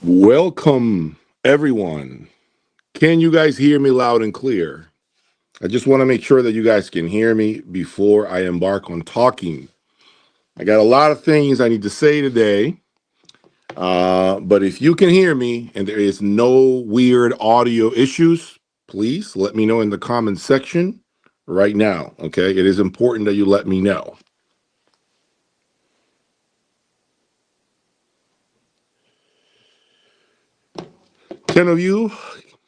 Welcome, everyone. Can you guys hear me loud and clear? I just want to make sure that you guys can hear me before I embark on talking. I got a lot of things I need to say today, but if you can hear me and there is no weird audio issues, please let me know in the comment section right now, okay? It is important that you let me know. Ten of you,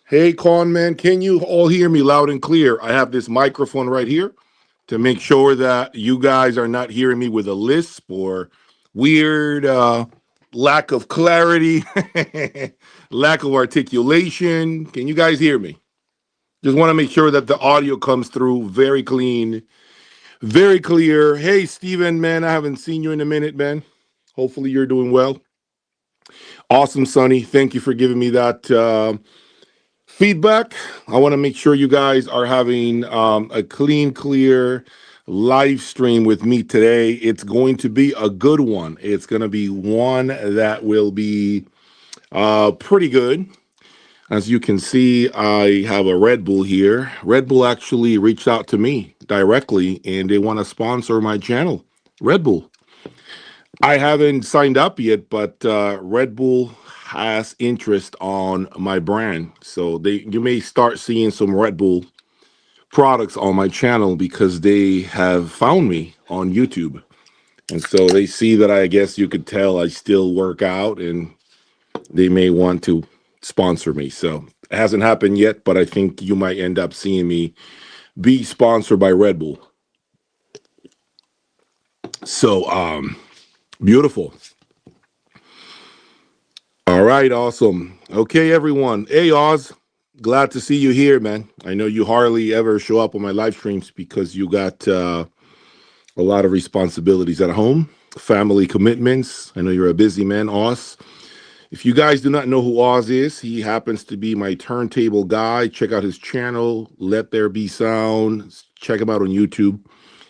hey, con man, can you all hear me loud and clear? I have this microphone right here to make sure that you guys are not hearing me with a lisp or weird lack of clarity, lack of articulation. Can you guys hear me? Just want to make sure that the audio comes through very clean, very clear. Hey, Steven, man, I haven't seen you in a minute, man. Hopefully you're doing well. Awesome, Sonny. Thank you for giving me that feedback. I want to make sure you guys are having a clean, clear live stream with me today. It's going to be a good one. It's going to be one that will be pretty good. As you can see, I have a Red Bull here. Red Bull actually reached out to me directly and they want to sponsor my channel. Red Bull. I haven't signed up yet, but Red Bull has interest on my brand. So you may start seeing some Red Bull products on my channel because they have found me on YouTube. And so they see that I guess you could tell I still work out and they may want to sponsor me. So it hasn't happened yet, but I think you might end up seeing me be sponsored by Red Bull. So, beautiful. All right, awesome. Okay, everyone. Hey, Oz. Glad to see you here, man. I know you hardly ever show up on my live streams because you got a lot of responsibilities at home, family commitments. I know you're a busy man, Oz. If you guys do not know who Oz is, he happens to be my turntable guy. Check out his channel, Let There Be Sound. Check him out on YouTube.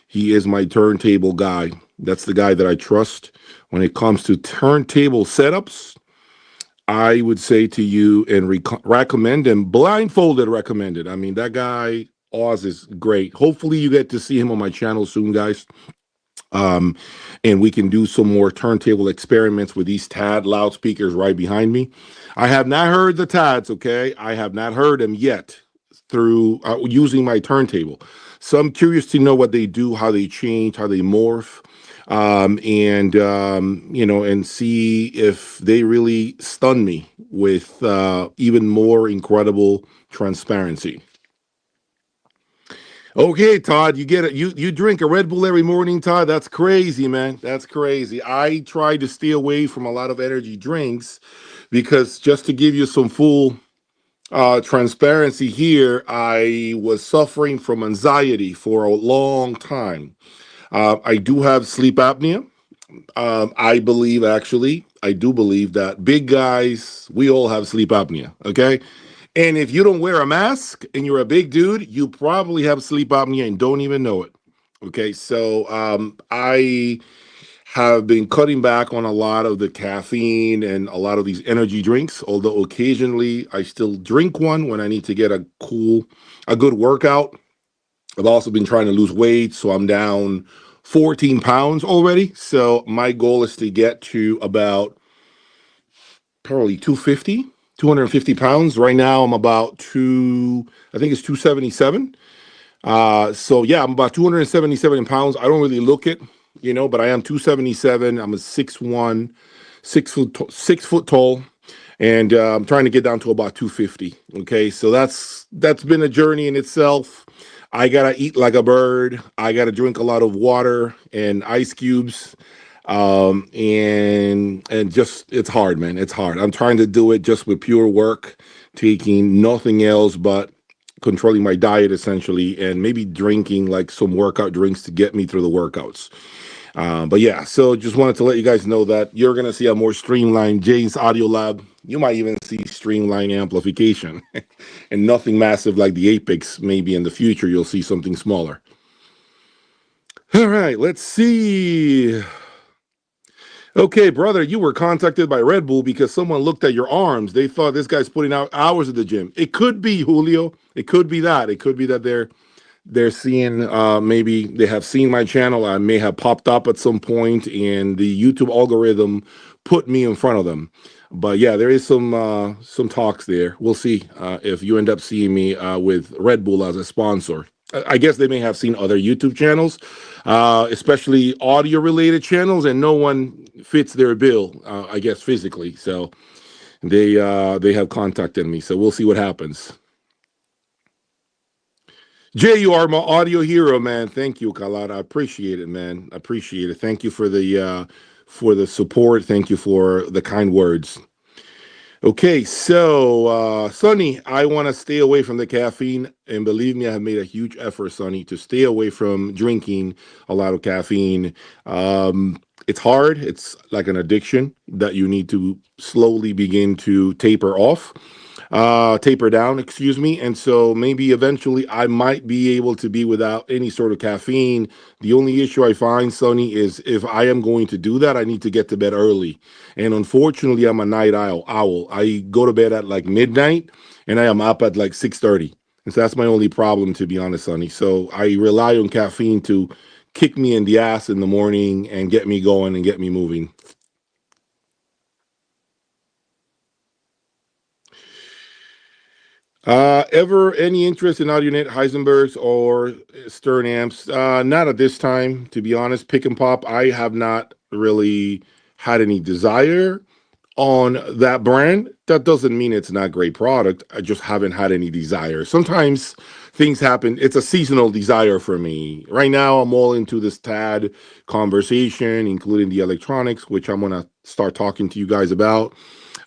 He is my turntable guy. That's the guy that I trust when it comes to turntable setups. I would say to you and recommend him, blindfolded recommended. I mean, that guy, Oz, is great. Hopefully you get to see him on my channel soon, guys. And we can do some more turntable experiments with these TAD loudspeakers right behind me. I have not heard the TADs, okay? I have not heard them yet through using my turntable. So I'm curious to know what they do, how they change, how they morph. You know, and see if they really stun me with even more incredible transparency. Okay, Todd, you get it. You drink a Red Bull every morning, Todd. That's crazy, man. That's crazy. I try to stay away from a lot of energy drinks because just to give you some full transparency here, I was suffering from anxiety for a long time. I do have sleep apnea. I believe, actually, I do believe that big guys, we all have sleep apnea, okay? And if you don't wear a mask and you're a big dude, you probably have sleep apnea and don't even know it, okay? So I have been cutting back on a lot of the caffeine and a lot of these energy drinks, although occasionally I still drink one when I need to get a good workout. I've also been trying to lose weight, so I'm down 14 pounds already. So my goal is to get to about probably 250 pounds. Right now I'm about I think it's 277. So yeah, I'm about 277 pounds. I don't really look it, you know, but I am 277. I'm a 6'1", 6 foot tall. And I'm trying to get down to about 250. Okay, so that's been a journey in itself. I gotta eat like a bird. I gotta drink a lot of water and ice cubes, and just it's hard, man. It's hard. I'm trying to do it just with pure work, taking nothing else but controlling my diet essentially, and maybe drinking like some workout drinks to get me through the workouts. But yeah, so just wanted to let you guys know that you're going to see a more streamlined James Audio Lab. You might even see streamlined amplification and nothing massive like the Apex. Maybe in the future, you'll see something smaller. All right, let's see. Okay, brother, you were contacted by Red Bull because someone looked at your arms. They thought this guy's putting out hours at the gym. It could be, Julio. It could be that. It could be that they're seeing, maybe they have seen my channel. I may have popped up at some point and the YouTube algorithm put me in front of them. But yeah, there is some talks there. We'll see if you end up seeing me with Red Bull as a sponsor. I guess they may have seen other YouTube channels, especially audio related channels, and no one fits their bill, I guess physically. So they have contacted me. So we'll see what happens. Jay, you are my audio hero, man. Thank you, Kalada. I appreciate it, man. I appreciate it. Thank you for the support. Thank you for the kind words. Okay, so Sonny, I want to stay away from the caffeine, and believe me, I have made a huge effort, Sonny, to stay away from drinking a lot of caffeine. It's hard. It's like an addiction that you need to slowly begin to taper down, excuse me. And so maybe eventually I might be able to be without any sort of caffeine. The only issue I find, Sonny, is if I am going to do that, I need to get to bed early. And unfortunately, I'm a night owl. I go to bed at like midnight and I am up at like 6:30. And so that's my only problem, to be honest, Sonny. So I rely on caffeine to kick me in the ass in the morning and get me going and get me moving. Ever any interest in AudioNet, Heisenberg's, or Stern amps? Not at this time, to be honest. Pick and Pop, I have not really had any desire on that brand. That doesn't mean it's not a great product. I just haven't had any desire. Sometimes things happen. It's a seasonal desire for me. Right now, I'm all into this TAD conversation, including the electronics, which I'm going to start talking to you guys about.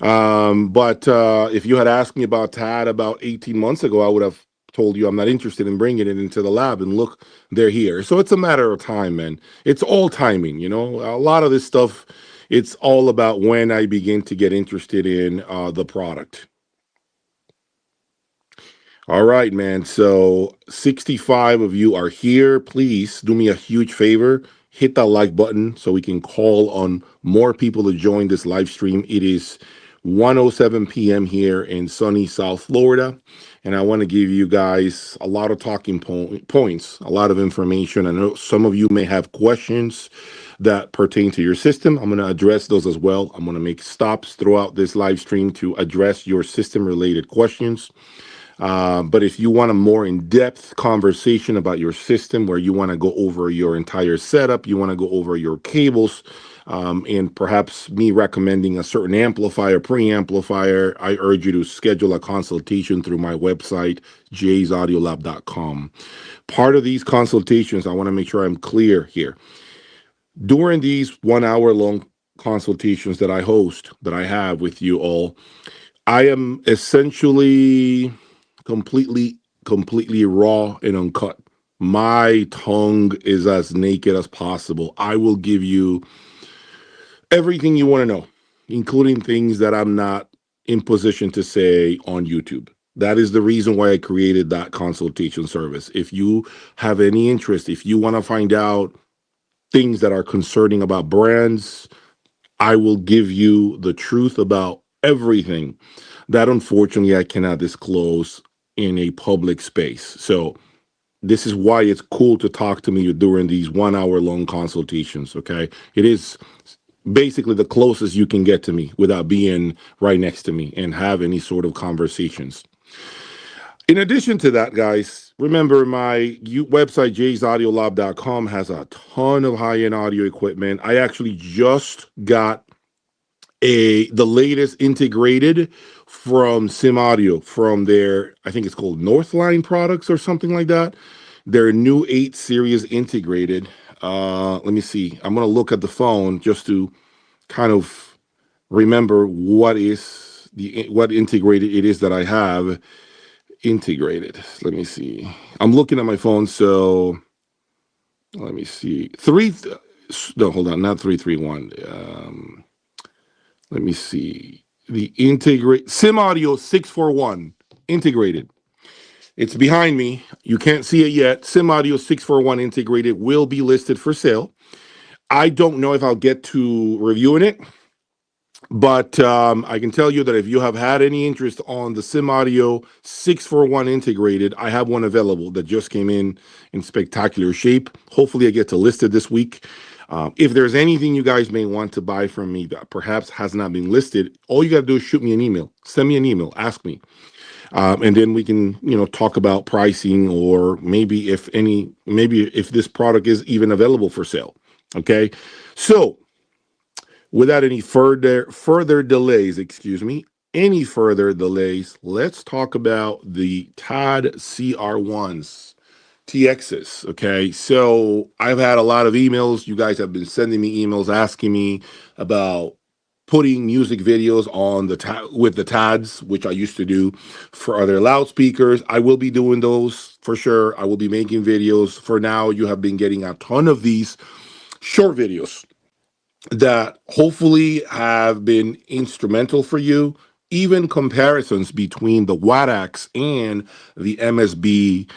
But if you had asked me about TAD about 18 months ago, I would have told you I'm not interested in bringing it into the lab, and look, they're here. So it's a matter of time, man. It's all timing, you know. A lot of this stuff, it's all about when I begin to get interested in the product. All right, man. So 65 of you are here. Please do me a huge favor. Hit that like button so we can call on more people to join this live stream. It is 1:07 p.m. here in sunny South Florida. And I want to give you guys a lot of talking points, a lot of information. I know some of you may have questions that pertain to your system. I'm going to address those as well. I'm going to make stops throughout this live stream to address your system related questions. But if you want a more in-depth conversation about your system, where you want to go over your entire setup, you want to go over your cables, and perhaps me recommending a certain amplifier, preamplifier, I urge you to schedule a consultation through my website, jaysaudiolab.com. Part of these consultations, I want to make sure I'm clear here. During these 1 hour long consultations that I host, that I have with you all, I am essentially completely raw and uncut. My tongue is as naked as possible. I will give you everything you want to know, including things that I'm not in position to say on YouTube. That is the reason why I created that consultation service. If you have any interest, if you want to find out things that are concerning about brands, I will give you the truth about everything that unfortunately I cannot disclose in a public space. So this is why it's cool to talk to me during these 1 hour long consultations. Okay. It is basically the closest you can get to me without being right next to me and have any sort of conversations. In addition to that, guys, remember my website, jaysaudiolab.com, has a ton of high-end audio equipment. I actually just got the latest integrated from Sim Audio, from their, I think it's called Northline products or something like that. Their new 8 series integrated. Let me see. I'm going to look at the phone just to kind of remember what integrated it is that I have integrated. Let me see. I'm looking at my phone, so let me see. No, hold on, not 331. Let me see. The Sim Audio 641 integrated. It's behind me. You can't see it yet. Sim Audio 641 integrated will be listed for sale. I don't know if I'll get to reviewing it, but I can tell you that if you have had any interest on the Sim Audio 641 integrated, I have one available that just came in spectacular shape. Hopefully I get to list it this week. If there's anything you guys may want to buy from me that perhaps has not been listed, all you got to do is shoot me an email. Send me an email. Ask me. And then we can, talk about pricing, or maybe if this product is even available for sale. Okay. So without any further delays, let's talk about the TOD CR1s. TXs. Okay. So I've had a lot of emails. You guys have been sending me emails asking me about putting music videos on with the TADs, which I used to do for other loudspeakers. I will be doing those for sure. I will be making videos. For now, you have been getting a ton of these short videos that hopefully have been instrumental for you. Even comparisons between the Wadax and the MSB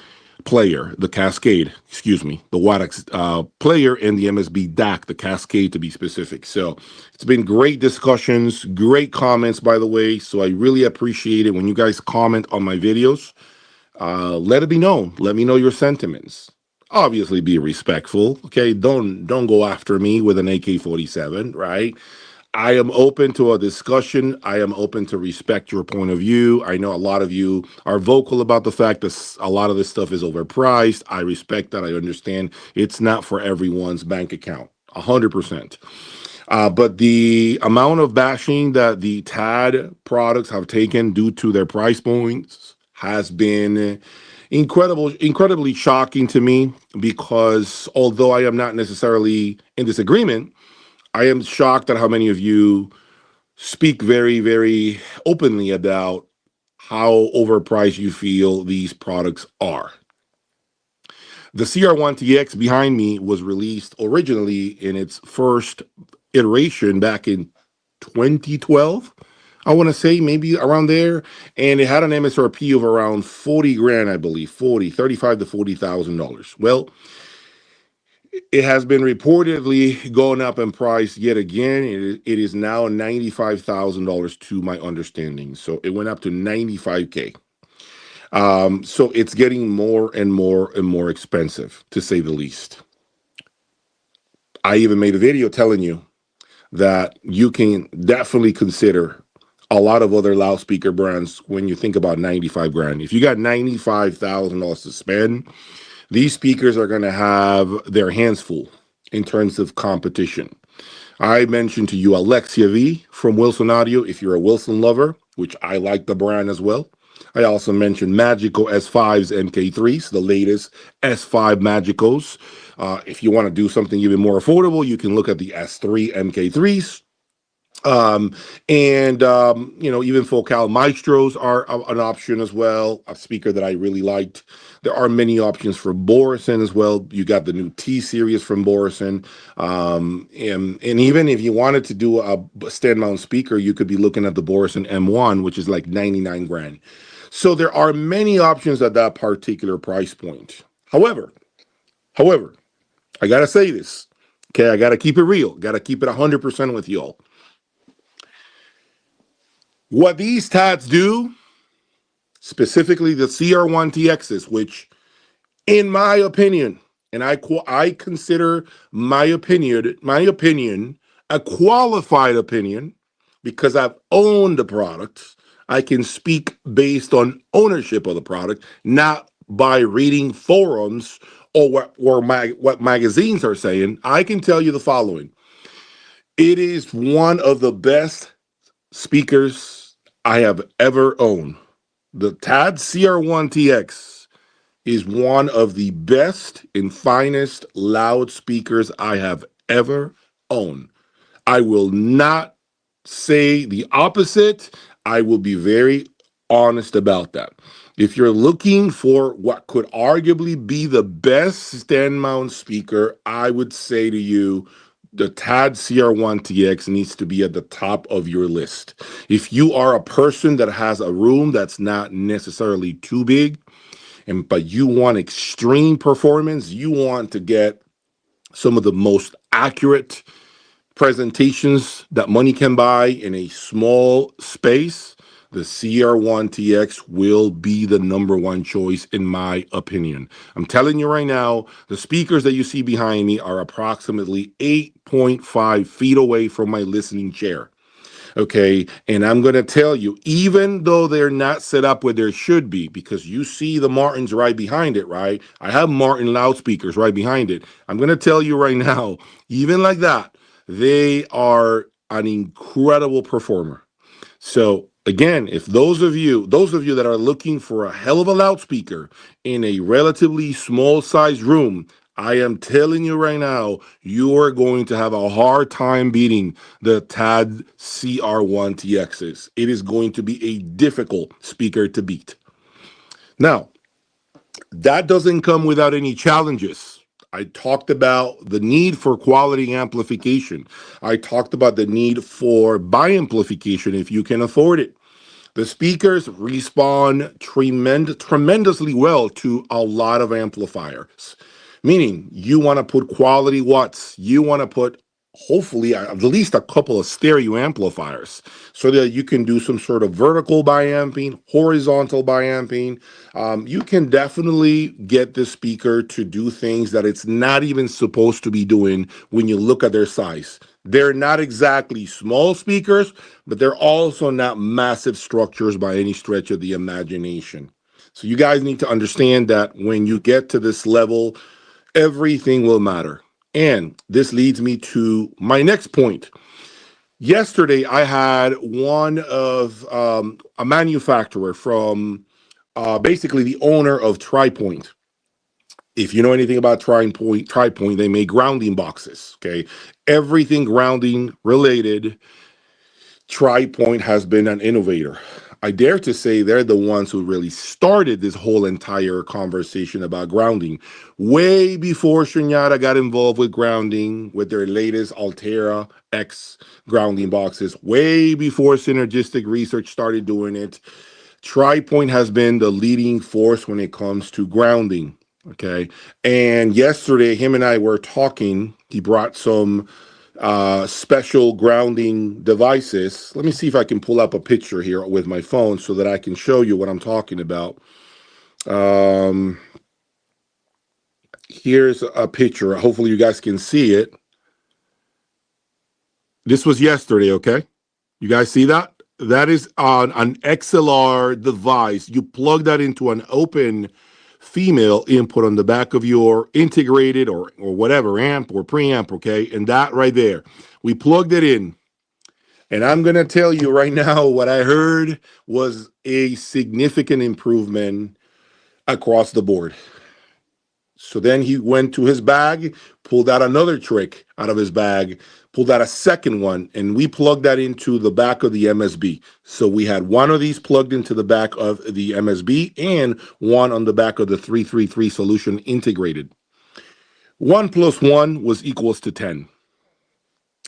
player, the Cascade, the Wadax player and the MSB DAC, the Cascade to be specific. So it's been great discussions, great comments, by the way. So I really appreciate it when you guys comment on my videos. Let it be known. Let me know your sentiments. Obviously, be respectful. Okay, don't go after me with an AK-47, right? I am open to a discussion. I am open to respect your point of view. I know a lot of you are vocal about the fact that a lot of this stuff is overpriced. I respect that. I understand it's not for everyone's bank account, 100%. But the amount of bashing that the TAD products have taken due to their price points has been incredibly shocking to me, because although I am not necessarily in disagreement, I am shocked at how many of you speak very, very openly about how overpriced you feel these products are. The CR1TX behind me was released originally in its first iteration back in 2012. I want to say maybe around there. And it had an MSRP of around 40 grand, I believe, 35 to $40,000. Well, it has been reportedly going up in price yet again. It is now $95,000 to my understanding. So it went up to 95K. So it's getting more and more and more expensive, to say the least. I even made a video telling you that you can definitely consider a lot of other loudspeaker brands when you think about 95 grand. If you got $95,000 to spend, these speakers are going to have their hands full in terms of competition. I mentioned to you Alexia V from Wilson Audio, if you're a Wilson lover, which I like the brand as well. I also mentioned Magico S5s MK3s, the latest S5 Magicos. If you want to do something even more affordable, you can look at the S3 MK3s. Even Focal Maestros are an option as well, a speaker that I really liked. There are many options for Borison as well. You got the new T series from Borison. And even if you wanted to do a stand mount speaker, you could be looking at the Borison M1, which is like 99 grand. So there are many options at that particular price point. However, I got to say this. Okay, I got to keep it real. Got to keep it 100% with y'all. What these TADs do, specifically the CR1TXs, which in my opinion, and I consider my opinion a qualified opinion because I've owned the product. I can speak based on ownership of the product, not by reading forums or what magazines are saying. I can tell you the following. It is one of the best speakers I have ever owned. The TAD CR1TX is one of the best and finest loudspeakers I have ever owned. I will not say the opposite. I will be very honest about that. If you're looking for what could arguably be the best stand mount speaker, I would say to you, the TAD CR1TX needs to be at the top of your list. If you are a person that has a room that's not necessarily too big, but you want extreme performance, you want to get some of the most accurate presentations that money can buy in a small space, the CR1TX will be the number one choice in my opinion. I'm telling you right now, the speakers that you see behind me are approximately 8.5 feet away from my listening chair. Okay, and I'm going to tell you, even though they're not set up where there should be, because you see the Martens right behind it, right? I have Martin loudspeakers right behind it. I'm going to tell you right now, even like that, they are an incredible performer. So again, if those of you that are looking for a hell of a loudspeaker in a relatively small size room, I am telling you right now, you are going to have a hard time beating the TAD CR1TXs. It is going to be a difficult speaker to beat. Now, that doesn't come without any challenges. I talked about the need for quality amplification. I talked about the need for bi-amplification if you can afford it. The speakers respond tremendously well to a lot of amplifiers, meaning you want to put quality watts, you want to put hopefully at least a couple of stereo amplifiers so that you can do some sort of vertical biamping, horizontal biamping. You can definitely get the speaker to do things that it's not even supposed to be doing when you look at their size. They're not exactly small speakers, but they're also not massive structures by any stretch of the imagination. So you guys need to understand that when you get to this level, everything will matter. And this leads me to my next point. Yesterday, I had one of a manufacturer from basically the owner of TriPoint. If you know anything about TriPoint, they make grounding boxes. Okay, everything grounding related. TriPoint has been an innovator. I dare to say they're the ones who really started this whole entire conversation about grounding. Way before Shunyata got involved with grounding with their latest Altera X grounding boxes, way before Synergistic Research started doing it, TriPoint has been the leading force when it comes to grounding. Okay. And yesterday, him and I were talking. He brought some special grounding devices. Let me see if I can pull up a picture here with my phone so that I can show you what I'm talking about. Here's a picture. Hopefully you guys can see it. This was yesterday, okay? You guys see that? That is on an XLR device. You plug that into an open female input on the back of your integrated or whatever amp or preamp, okay? And that right there, we plugged it in. And I'm going to tell you right now, what I heard was a significant improvement across the board. So then he went to his bag, pulled out another trick out of his bag, pulled out a second one, and we plugged that into the back of the MSB. So we had one of these plugged into the back of the MSB and one on the back of the 333 solution integrated. 1 + 1 was equals to 10.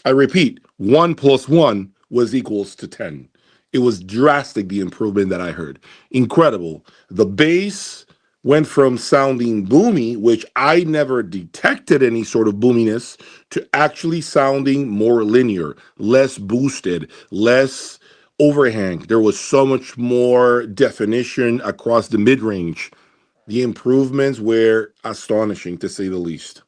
I repeat, 1 + 1 was equals to 10. It was drastic, the improvement that I heard. Incredible. The bass went from sounding boomy, which I never detected any sort of boominess, to actually sounding more linear, less boosted, less overhang. There was so much more definition across the mid-range. The improvements were astonishing, to say the least.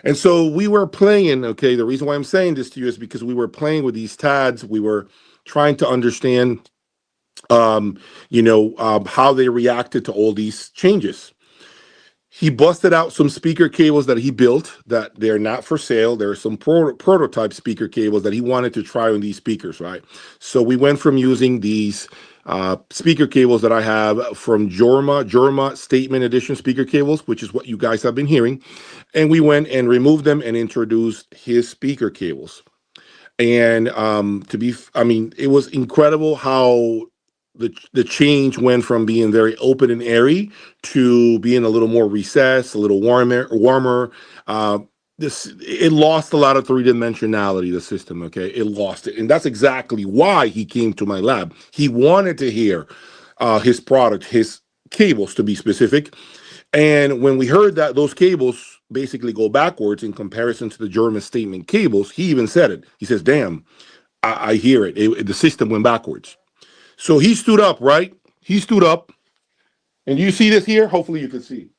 And so we were playing, okay, the reason why I'm saying this to you is because we were playing with these TADs. We were trying to understand, how they reacted to all these changes. He busted out some speaker cables that he built that they're not for sale. There are some prototype speaker cables that he wanted to try on these speakers, right? So we went from using these speaker cables that I have from Jorma Statement Edition speaker cables, which is what you guys have been hearing. And we went and removed them and introduced his speaker cables. And it was incredible how the change went from being very open and airy to being a little more recessed, a little warmer. It lost a lot of three-dimensionality, the system, okay? It lost it. And that's exactly why he came to my lab. He wanted to hear his product, his cables to be specific. And when we heard that those cables basically go backwards in comparison to the German statement cables. He even said it. He says, damn, I hear it. The system went backwards. So he stood up, right? He stood up. And you see this here? Hopefully you can see.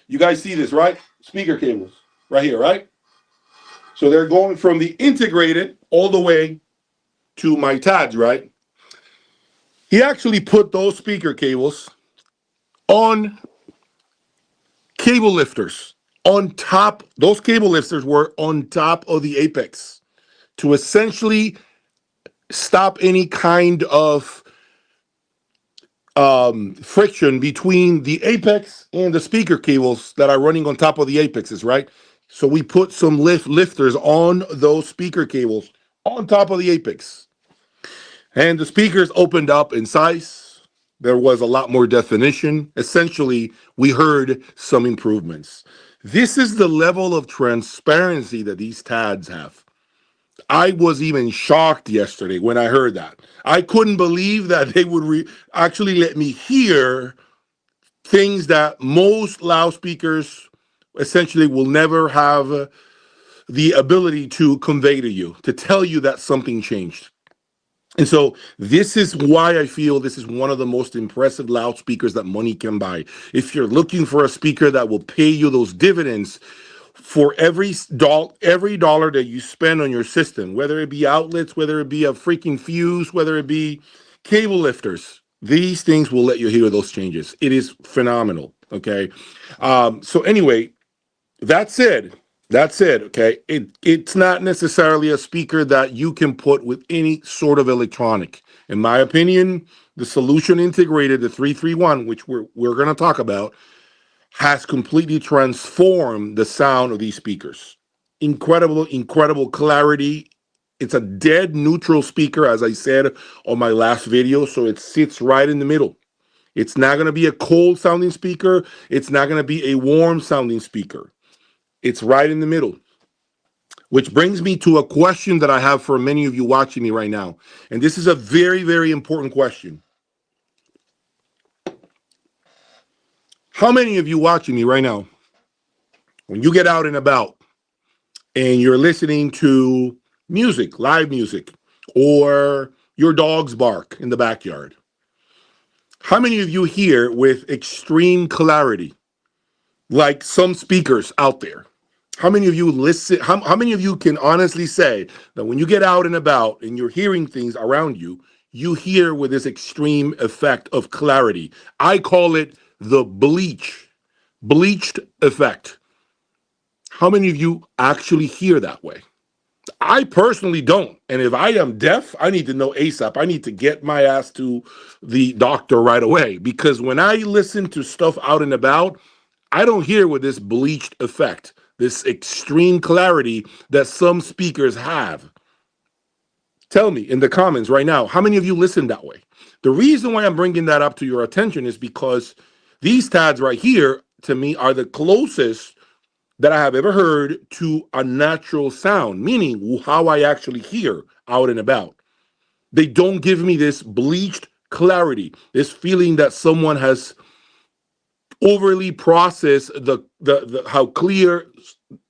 You guys see this, right? Speaker cables right here, right? So they're going from the integrated all the way to my TADs, right? He actually put those speaker cables on cable lifters. On top, those cable lifters were on top of the apex to essentially stop any kind of friction between the apex and the speaker cables that are running on top of the apexes, right? So we put some lifters on those speaker cables on top of the apex. And the speakers opened up in size. There was a lot more definition. Essentially, we heard some improvements. This is the level of transparency that these TADs have. I was even shocked yesterday when I heard that. I couldn't believe that they would actually let me hear things that most loudspeakers essentially will never have the ability to convey to you, to tell you that something changed. And so this is why I feel this is one of the most impressive loudspeakers that money can buy. If you're looking for a speaker that will pay you those dividends, for every dollar that you spend on your system, whether it be outlets, whether it be a freaking fuse, whether it be cable lifters, these things will let you hear those changes. It is phenomenal, okay? So anyway, that said, okay, it's not necessarily a speaker that you can put with any sort of electronic. In my opinion, the solution integrated, the 331, which we're going to talk about, has completely transformed the sound of these speakers. Incredible clarity. It's a dead neutral speaker, as I said on my last video, so it sits right in the middle. It's not going to be a cold sounding speaker. It's not going to be a warm sounding speaker. It's right in the middle. Which brings me to a question that I have for many of you watching me right now. And this is a very, very important question. How many of you watching me right now, when you get out and about and you're listening to music, live music, or your dogs bark in the backyard, how many of you hear with extreme clarity, like some speakers out there? How many of you listen? How many of you can honestly say that when you get out and about and you're hearing things around you, you hear with this extreme effect of clarity? I call it the bleached effect. How many of you actually hear that way? I personally don't. And if I am deaf, I need to know ASAP. I need to get my ass to the doctor right away, because when I listen to stuff out and about, I don't hear with this bleached effect, this extreme clarity that some speakers have. Tell me in the comments right now, how many of you listen that way? The reason why I'm bringing that up to your attention is because these TADs right here, to me, are the closest that I have ever heard to a natural sound, meaning how I actually hear out and about. They don't give me this bleached clarity, this feeling that someone has overly processed the how clear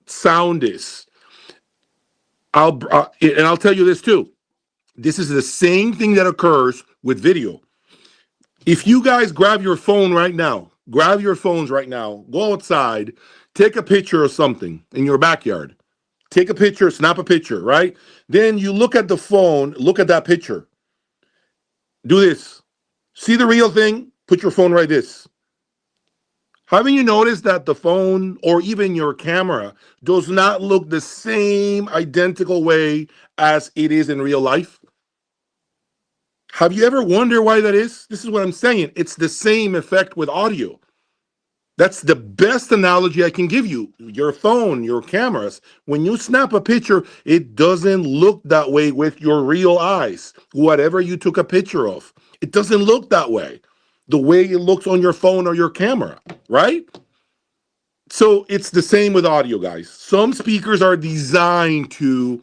sound is. And I'll tell you this too. This is the same thing that occurs with video. If you guys grab your phone right now, grab your phones right now, go outside, take a picture of something in your backyard. Take a picture, snap a picture, right? Then you look at the phone, look at that picture. Do this. See the real thing? Put your phone right this. Haven't you noticed that the phone or even your camera does not look the same identical way as it is in real life? Have you ever wondered why that is? This is what I'm saying. It's the same effect with audio. That's the best analogy I can give you. Your phone, your cameras, when you snap a picture, it doesn't look that way with your real eyes. Whatever you took a picture of, it doesn't look that way. The way it looks on your phone or your camera, right? So it's the same with audio, guys. Some speakers are designed to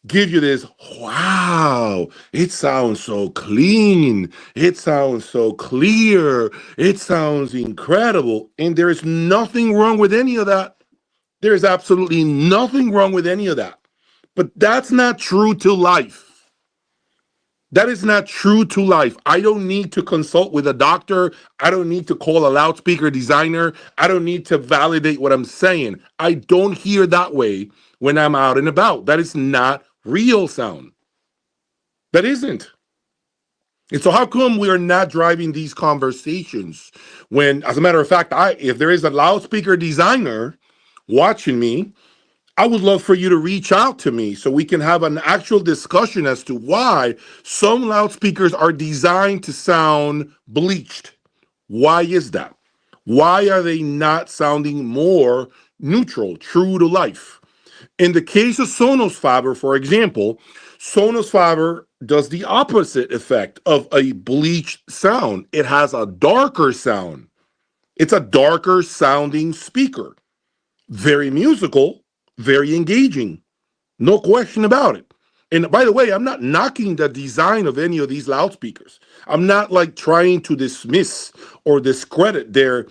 give you this, wow, it sounds so clean. It sounds so clear. It sounds incredible. And there is nothing wrong with any of that. There is absolutely nothing wrong with any of that. But that's not true to life. That is not true to life. I don't need to consult with a doctor. I don't need to call a loudspeaker designer. I don't need to validate what I'm saying. I don't hear that way when I'm out and about. That is not real sound. That isn't. And so how come we are not driving these conversations when, as a matter of fact, if there is a loudspeaker designer watching me, I would love for you to reach out to me so we can have an actual discussion as to why some loudspeakers are designed to sound bleached. Why is that? Why are they not sounding more neutral, true to life? In the case of Sonos Fiber, for example, Sonos Fiber does the opposite effect of a bleached sound. It has a darker sound. It's a darker sounding speaker. Very musical, very engaging. No question about it. And by the way, I'm not knocking the design of any of these loudspeakers. I'm not like trying to dismiss or discredit their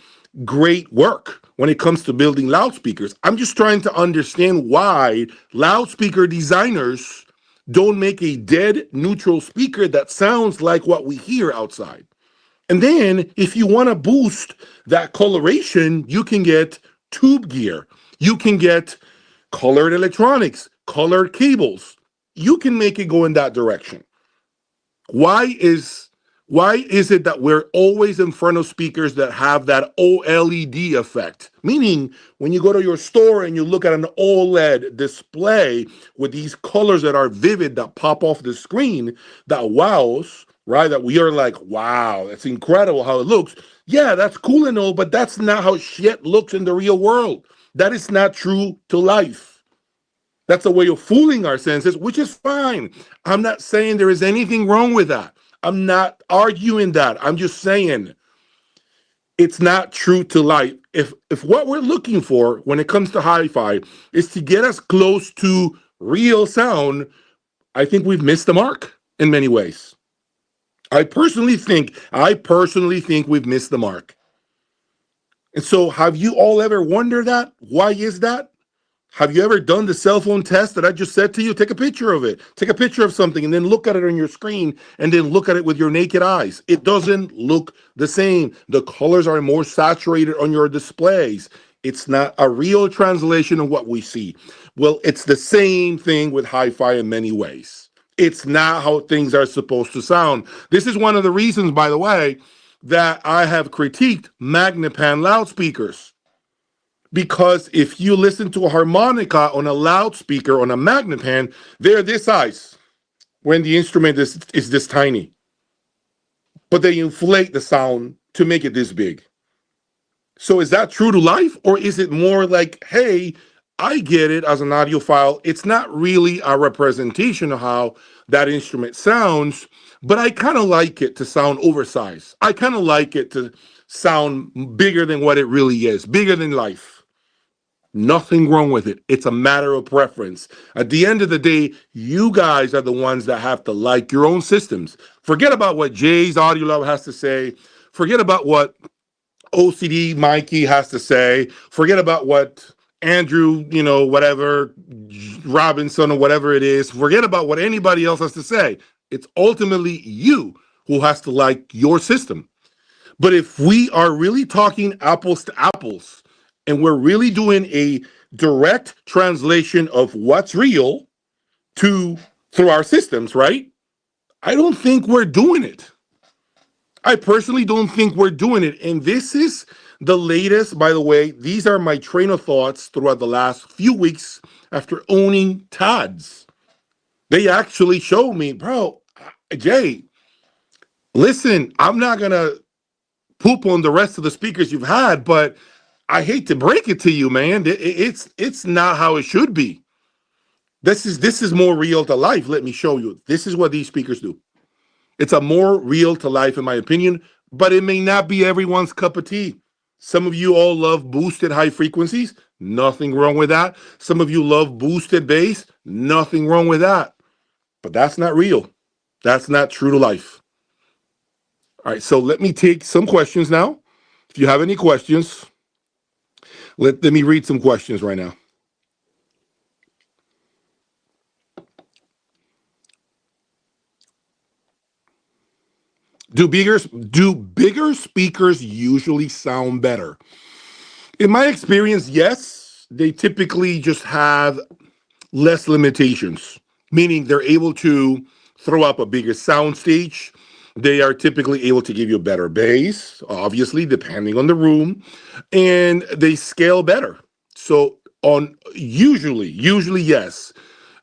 great work when it comes to building loudspeakers. I'm just trying to understand why loudspeaker designers don't make a dead neutral speaker that sounds like what we hear outside. And then if you want to boost that coloration, you can get tube gear. You can get colored electronics, colored cables. You can make it go in that direction. Why is it that we're always in front of speakers that have that OLED effect? Meaning, when you go to your store and you look at an OLED display with these colors that are vivid, that pop off the screen, that wows, right? That we are like, wow, that's incredible how it looks. Yeah, that's cool and all, but that's not how shit looks in the real world. That is not true to life. That's a way of fooling our senses, which is fine. I'm not saying there is anything wrong with that. I'm not arguing that. I'm just saying it's not true to life. If what we're looking for when it comes to hi-fi is to get us close to real sound, I think we've missed the mark in many ways. I personally think we've missed the mark. And so have you all ever wondered that? Why is that? Have you ever done the cell phone test that I just said to you? Take a picture of it. Take a picture of something and then look at it on your screen and then look at it with your naked eyes. It doesn't look the same. The colors are more saturated on your displays. It's not a real translation of what we see. Well, it's the same thing with hi-fi in many ways. It's not how things are supposed to sound. This is one of the reasons, by the way, that I have critiqued Magnepan loudspeakers. Because if you listen to a harmonica on a loudspeaker on a Magnepan, they're this size when the instrument is this tiny. But they inflate the sound to make it this big. So is that true to life? Or is it more like, hey, I get it as an audiophile. It's not really a representation of how that instrument sounds, but I kind of like it to sound oversized. I kind of like it to sound bigger than what it really is, bigger than life. Nothing wrong with it. It's a matter of preference. At the end of the day, you guys are the ones that have to like your own systems. Forget about what Jay's Audio Lab has to say. Forget about what OCD Mikey has to say. Forget about what Andrew, whatever, Robinson or whatever it is. Forget about what anybody else has to say. It's ultimately you who has to like your system. But if we are really talking apples to apples, and we're really doing a direct translation of what's real through our systems, right? I don't think we're doing it. I personally don't think we're doing it. And this is the latest, by the way. These are my train of thoughts throughout the last few weeks after owning TADs. They actually showed me, bro, Jay, listen, I'm not going to poop on the rest of the speakers you've had, but I hate to break it to you, man. It's not how it should be. This is more real to life. Let me show you. This is what these speakers do. It's a more real to life, in my opinion, but it may not be everyone's cup of tea. Some of you all love boosted high frequencies. Nothing wrong with that. Some of you love boosted bass. Nothing wrong with that. But that's not real. That's not true to life. All right, so let me take some questions now. If you have any questions, let me read some questions right now. Do bigger speakers usually sound better? In my experience, yes. They typically just have less limitations, meaning they're able to throw up a bigger sound stage. They are typically able to give you a better bass, obviously, depending on the room, and they scale better. So on usually yes.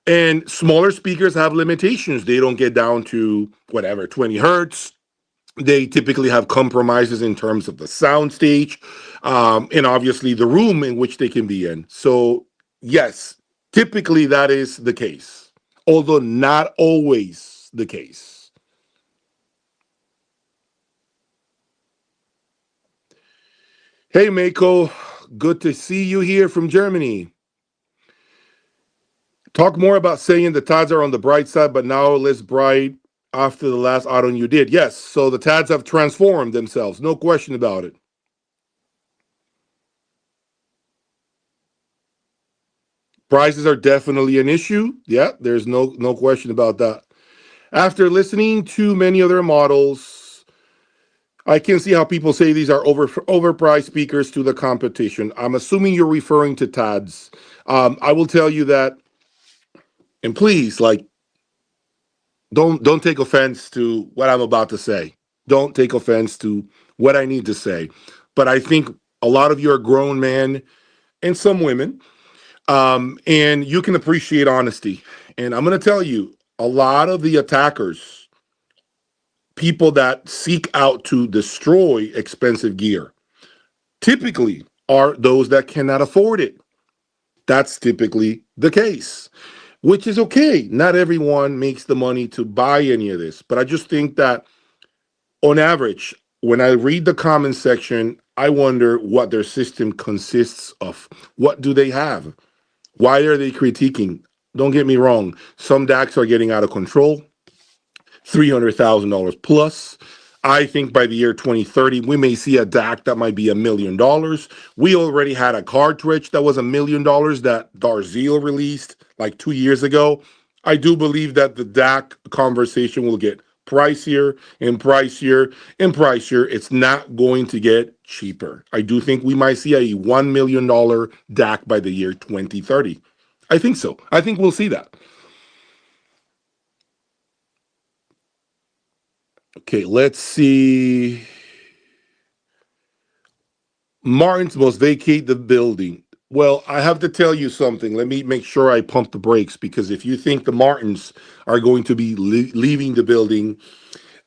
And smaller speakers have limitations. They don't get down to whatever, 20 hertz. They typically have compromises in terms of the sound stage, and obviously the room in which they can be in. So yes, typically that is the case, although not always the case. Hey, Mako, good to see you here from Germany. Talk more about saying the TADs are on the bright side, but now less bright after the last auto you did. Yes, so the TADs have transformed themselves, no question about it. Prices are definitely an issue. Yeah, there's no question about that. After listening to many other models, I can see how people say these are overpriced speakers to the competition. I'm assuming you're referring to TADs. I will tell you that, and please, like, don't take offense to what I'm about to say. Don't take offense to what I need to say. But I think a lot of you are grown men and some women, and you can appreciate honesty. And I'm going to tell you, a lot of the attackers, people that seek out to destroy expensive gear, typically are those that cannot afford it. That's typically the case, which is okay. Not everyone makes the money to buy any of this. But I just think that on average, when I read the comment section, I wonder what their system consists of. What do they have? Why are they critiquing? Don't get me wrong. Some DACs are getting out of control, $300,000 plus. I think by the year 2030, we may see a DAC that might be $1 million. We already had a cartridge that was $1 million that Darzeel released like 2 years ago. I do believe that the DAC conversation will get pricier and pricier and pricier. It's not going to get cheaper. I do think we might see a $1 million DAC by the year 2030. I think so. I think we'll see that. Okay, let's see. Martens must vacate the building. Well, I have to tell you something. Let me make sure I pump the brakes, because if you think the Martens are going to be leaving the building,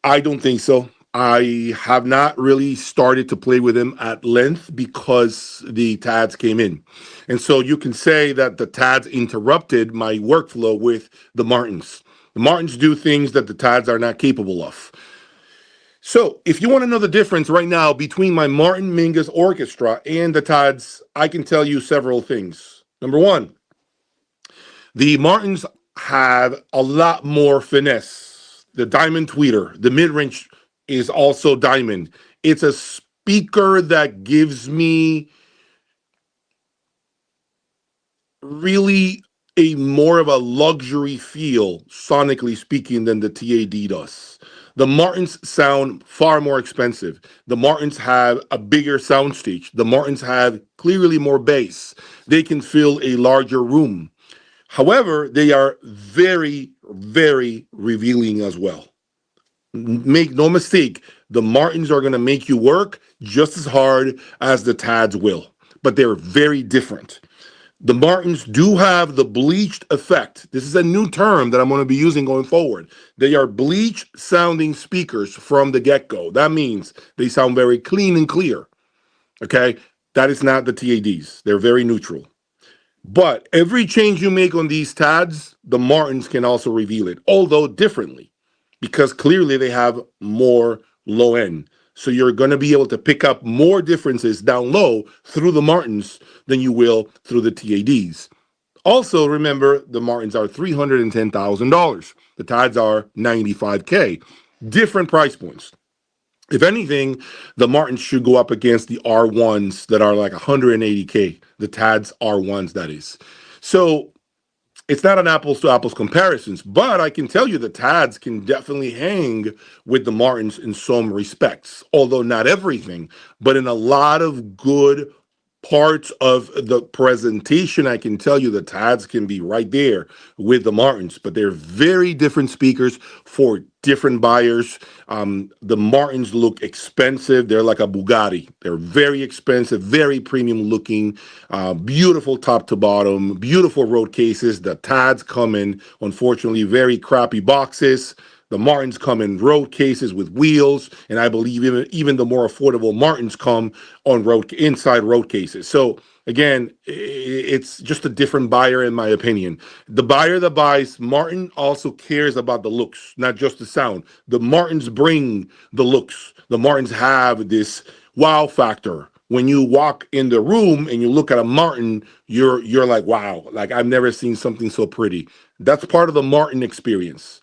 I don't think so. I have not really started to play with them at length because the TADs came in. And so you can say that the TADs interrupted my workflow with the Martens. The Martens do things that the TADs are not capable of. So if you want to know the difference right now between my Martin Mingus orchestra and the TADs, I can tell you several things. Number one, the Martins have a lot more finesse. The diamond tweeter, the mid-range is also diamond. It's a speaker that gives me really a more of a luxury feel, sonically speaking, than the TAD does. The Martens sound far more expensive. The Martens have a bigger soundstage. The Martens have clearly more bass. They can fill a larger room. However, they are very, very revealing as well. Make no mistake, the Martens are going to make you work just as hard as the TADs will, but they're very different. The Martens do have the bleached effect. This is a new term that I'm going to be using going forward. They are bleached sounding speakers from the get-go. That means they sound very clean and clear. Okay? That is not the TADs. They're very neutral. But every change you make on these TADs, the Martens can also reveal it, although differently, because clearly they have more low end. So you're going to be able to pick up more differences down low through the Martens than you will through the TADs. Also, remember, the Martens are $310,000. The TADs are $95K. Different price points. If anything, the Martens should go up against the R1s that are like 180K. The TADs R1s, that is. So it's not an apples to apples comparisons, but I can tell you the TADs can definitely hang with the Martens in some respects, although not everything, but in a lot of good parts of the presentation, I can tell you the TADs can be right there with the Martens, but they're very different speakers for different buyers. The Martens look expensive. They're like a Bugatti. They're very expensive, very premium looking, beautiful top to bottom, beautiful road cases. The TADs come in, unfortunately, very crappy boxes. The Martens come in road cases with wheels, and I believe even the more affordable Martens come on inside road cases. So again, it's just a different buyer in my opinion. The buyer that buys Marten also cares about the looks, not just the sound. The Martens bring the looks. The Martens have this wow factor. When you walk in the room and you look at a Marten, you're like, wow, like I've never seen something so pretty. That's part of the Marten experience.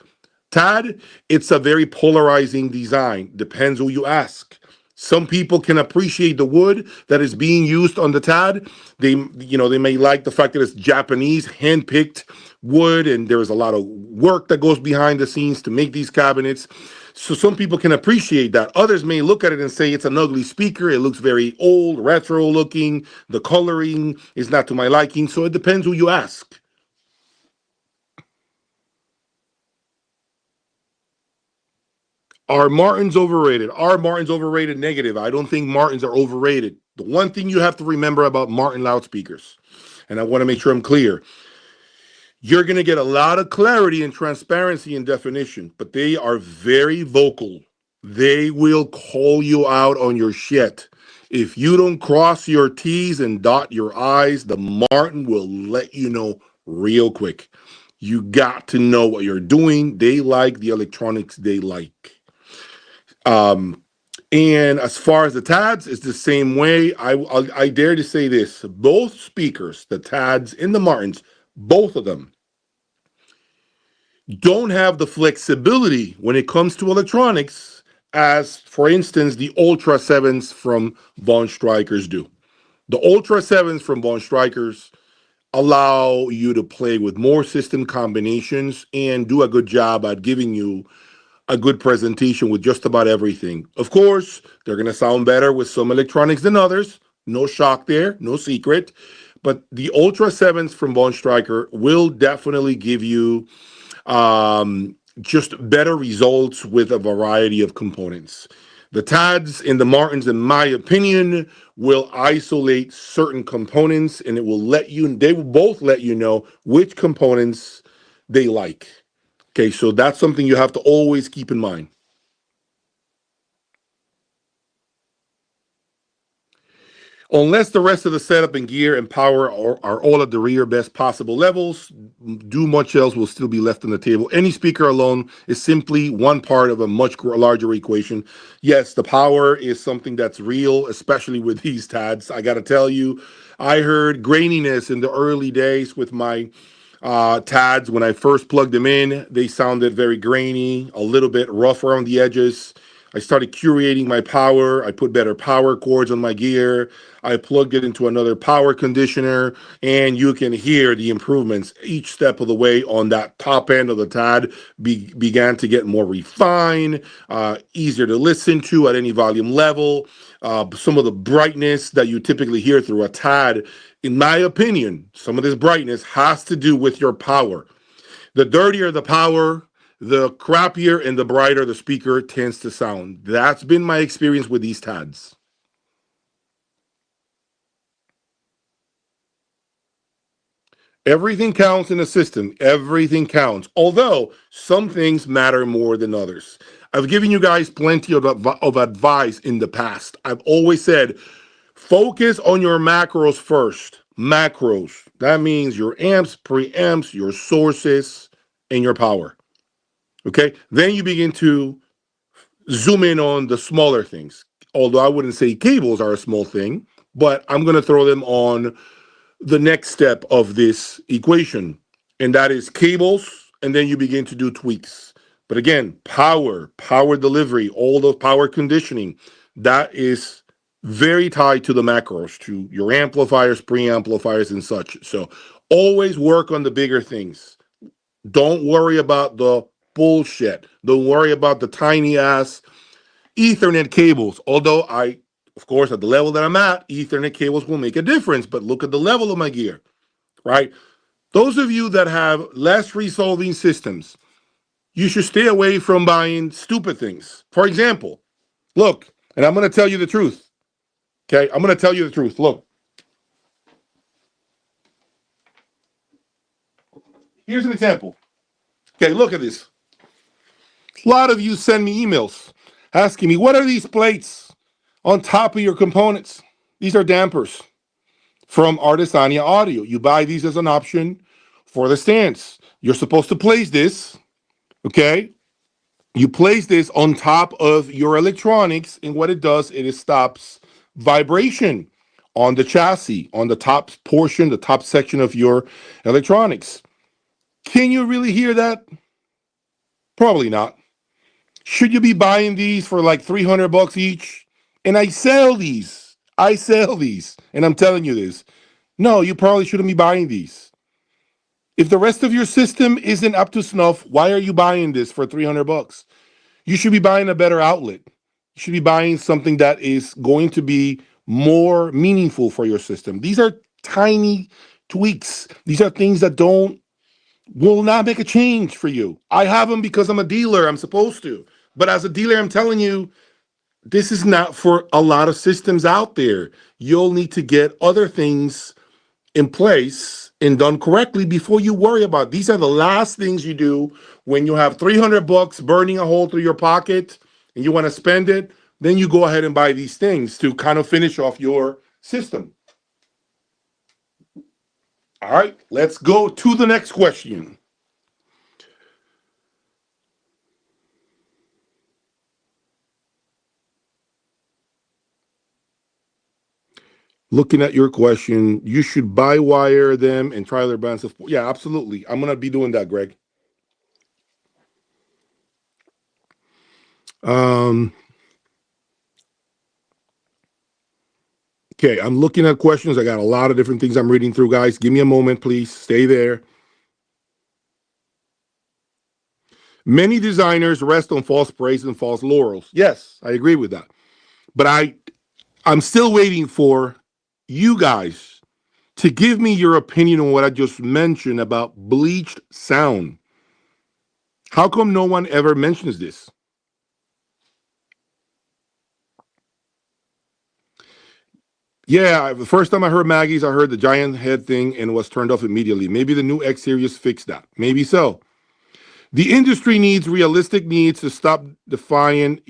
TAD, it's a very polarizing design. Depends who you ask. Some people can appreciate the wood that is being used on the TAD. They may like the fact that it's Japanese, hand-picked wood, and there's a lot of work that goes behind the scenes to make these cabinets. So some people can appreciate that. Others may look at it and say it's an ugly speaker. It looks very old, retro looking. The coloring is not to my liking. So it depends who you ask. Are Martens overrated? Are Martens overrated? Negative. I don't think Martens are overrated. The one thing you have to remember about Marten loudspeakers, and I want to make sure I'm clear, you're going to get a lot of clarity and transparency and definition, but they are very vocal. They will call you out on your shit. If you don't cross your T's and dot your I's, the Marten will let you know real quick. You got to know what you're doing. They like the electronics they like. And as far as the TADs, it's the same way. I dare to say this: both speakers, the TADs and the Martens, both of them don't have the flexibility when it comes to electronics as, for instance, the Ultra 7s from Von Strykers do. The Ultra 7s from Von Strykers allow you to play with more system combinations and do a good job at giving you a good presentation with just about everything. Of course, they're going to sound better with some electronics than others. No shock there, no secret. But the Ultra 7s from Von Stryker will definitely give you just better results with a variety of components. The TADs and the Martens, in my opinion, will isolate certain components, and they will both let you know which components they like. Okay, so that's something you have to always keep in mind. Unless the rest of the setup and gear and power are all at the rear best possible levels, do much else will still be left on the table. Any speaker alone is simply one part of a much larger equation. Yes, the power is something that's real, especially with these TADs. I got to tell you, I heard graininess in the early days with my TADs. When I first plugged them in, they sounded very grainy, a little bit rough around the edges. I started curating my power. I put better power cords on my gear. I plugged it into another power conditioner, and you can hear the improvements each step of the way on that top end of the TAD began to get more refined, easier to listen to at any volume level. Some of the brightness that you typically hear through a TAD, in my opinion, some of this brightness has to do with your power. The dirtier the power, the crappier and the brighter the speaker tends to sound. That's been my experience with these TADs. Everything counts in a system. Everything counts. Although some things matter more than others. I've given you guys plenty of advice in the past. I've always said, focus on your macros first. Macros. That means your amps, preamps, your sources, and your power. Okay? Then you begin to zoom in on the smaller things. Although I wouldn't say cables are a small thing, but I'm going to throw them on the next step of this equation, and that is cables, and then you begin to do tweaks. But again, power delivery, all the power conditioning, that is very tied to the macros, to your amplifiers, preamplifiers, and such. So always work on the bigger things. Don't worry about the bullshit. Don't worry about the tiny ass Ethernet cables. Although of course, at the level that I'm at, Ethernet cables will make a difference. But look at the level of my gear, right? Those of you that have less resolving systems, you should stay away from buying stupid things. For example, look, and I'm going to tell you the truth. Okay, I'm going to tell you the truth. Look, here's an example. Okay, look at this. A lot of you send me emails asking me, what are these plates on top of your components? These are dampers from Artesania Audio. You buy these as an option for the stands. You're supposed to place this, okay? You place this on top of your electronics, and what it does, it stops vibration on the chassis, on the top portion, the top section of your electronics. Can you really hear that? Probably not. Should you be buying these for like $300 each? And I sell these. And I'm telling you this. No, you probably shouldn't be buying these. If the rest of your system isn't up to snuff, why are you buying this for $300? You should be buying a better outlet. You should be buying something that is going to be more meaningful for your system. These are tiny tweaks. These are things that will not make a change for you. I have them because I'm a dealer. I'm supposed to. But as a dealer, I'm telling you, this is not for a lot of systems out there. You'll need to get other things in place and done correctly before you worry about it. These are the last things you do when you have $300 burning a hole through your pocket and you want to spend it. Then you go ahead and buy these things to kind of finish off your system. All right, let's go to the next question. Looking at your question, you should buy wire them and try their balance of. Yeah, absolutely. I'm going to be doing that, Greg. Okay, I'm looking at questions. I got a lot of different things I'm reading through, guys. Give me a moment, please. Stay there. Many designers rest on false praise and false laurels. Yes, I agree with that. But I'm still waiting for you guys to give me your opinion on what I just mentioned about bleached sound. How come no one ever mentions this? Yeah, the first time I heard Maggie's, I heard the giant head thing and was turned off immediately. Maybe the new X series fixed that. Maybe so. The industry needs realistic needs to stop defying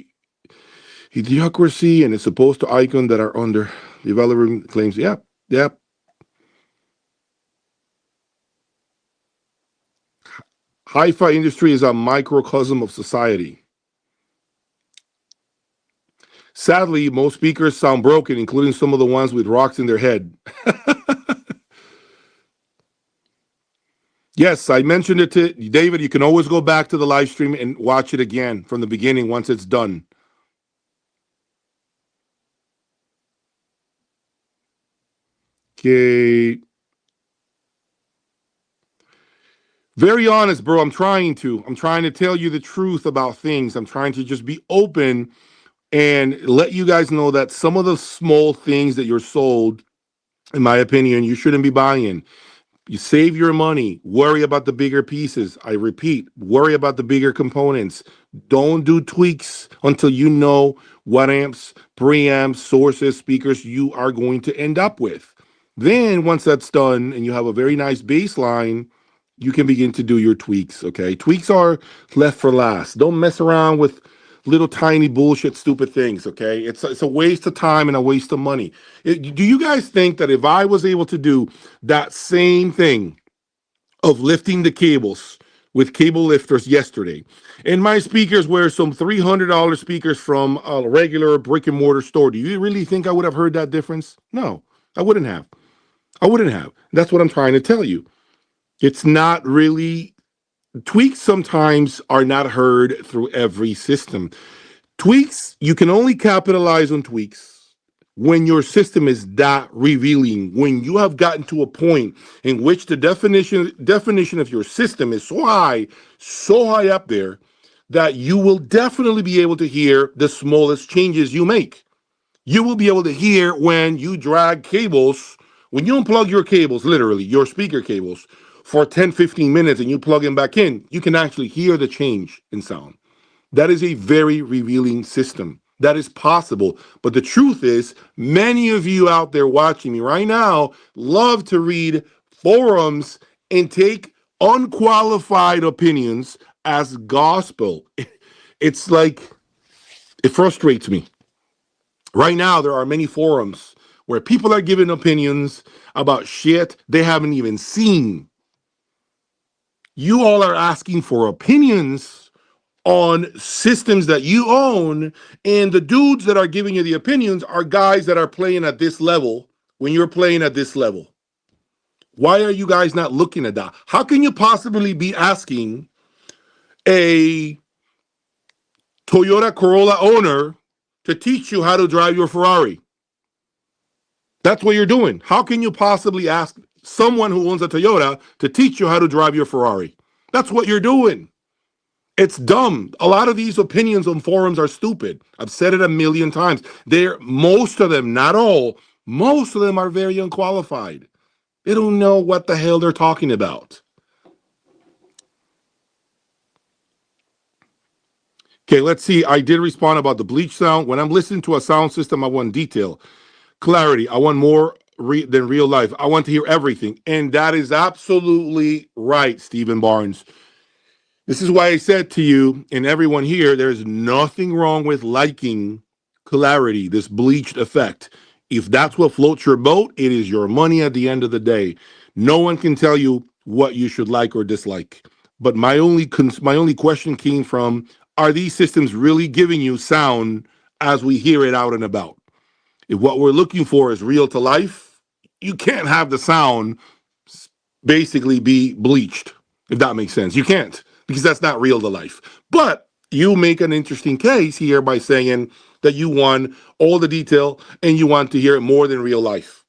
idiocracy and is supposed to icon that are under developing claims. Yep. Hi-fi industry is a microcosm of society. Sadly, most speakers sound broken, including some of the ones with rocks in their head. Yes, I mentioned it to David. You can always go back to the live stream and watch it again from the beginning once it's done. Okay. Very honest, bro. I'm trying to tell you the truth about things. I'm trying to just be open and let you guys know that some of the small things that you're sold, in my opinion, you shouldn't be buying. You save your money. Worry about the bigger pieces. I repeat, worry about the bigger components. Don't do tweaks until you know what amps, preamps, sources, speakers you are going to end up with. Then once that's done and you have a very nice baseline, you can begin to do your tweaks, okay? Tweaks are left for last. Don't mess around with little tiny bullshit stupid things, okay? It's a waste of time and a waste of money. Do you guys think that if I was able to do that same thing of lifting the cables with cable lifters yesterday. And my speakers were some $300 speakers from a regular brick and mortar store. Do you really think I would have heard that difference? No, I wouldn't have. I wouldn't have. That's what I'm trying to tell you. It's not really, tweaks sometimes are not heard through every system. Tweaks, you can only capitalize on tweaks when your system is that revealing, when you have gotten to a point in which the definition of your system is so high up there that you will definitely be able to hear the smallest changes you make. You will be able to hear when you drag cables, when you unplug your cables, literally your speaker cables, for 10, 15 minutes and you plug them back in, you can actually hear the change in sound. That is a very revealing system. That is possible. But the truth is, many of you out there watching me right now love to read forums and take unqualified opinions as gospel. It's like, it frustrates me. Right now, there are many forums where people are giving opinions about shit they haven't even seen. You all are asking for opinions on systems that you own, and the dudes that are giving you the opinions are guys that are playing at this level when you're playing at this level. Why are you guys not looking at that? How can you possibly be asking a Toyota Corolla owner to teach you how to drive your Ferrari? That's what you're doing. How can you possibly ask someone who owns a Toyota to teach you how to drive your Ferrari? That's what you're doing. It's dumb. A lot of these opinions on forums are stupid. I've said it a million times. Most of them, not all, most of them are very unqualified. They don't know what the hell they're talking about. Okay, let's see. I did respond about the bleach sound. When I'm listening to a sound system, I want detail, clarity. I want more than real life. I want to hear everything. And that is absolutely right, Stephen Barnes. This is why I said to you and everyone here, there's nothing wrong with liking clarity, this bleached effect. If that's what floats your boat, it is your money at the end of the day. No one can tell you what you should like or dislike. But my only question came from, are these systems really giving you sound as we hear it out and about? If what we're looking for is real to life, you can't have the sound basically be bleached, if that makes sense. You can't, because that's not real to life. But you make an interesting case here by saying that you want all the detail and you want to hear it more than real life.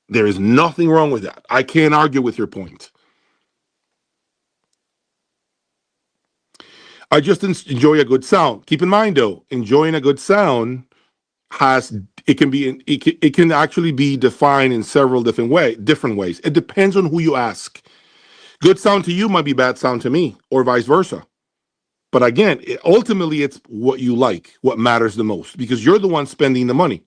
There is nothing wrong with that. I can't argue with your point. I just enjoy a good sound. Keep in mind, though, enjoying a good sound it can actually be defined in several different ways. It depends on who you ask. Good sound to you might be bad sound to me, or vice versa. But again, ultimately, it's what you like, what matters the most, because you're the one spending the money.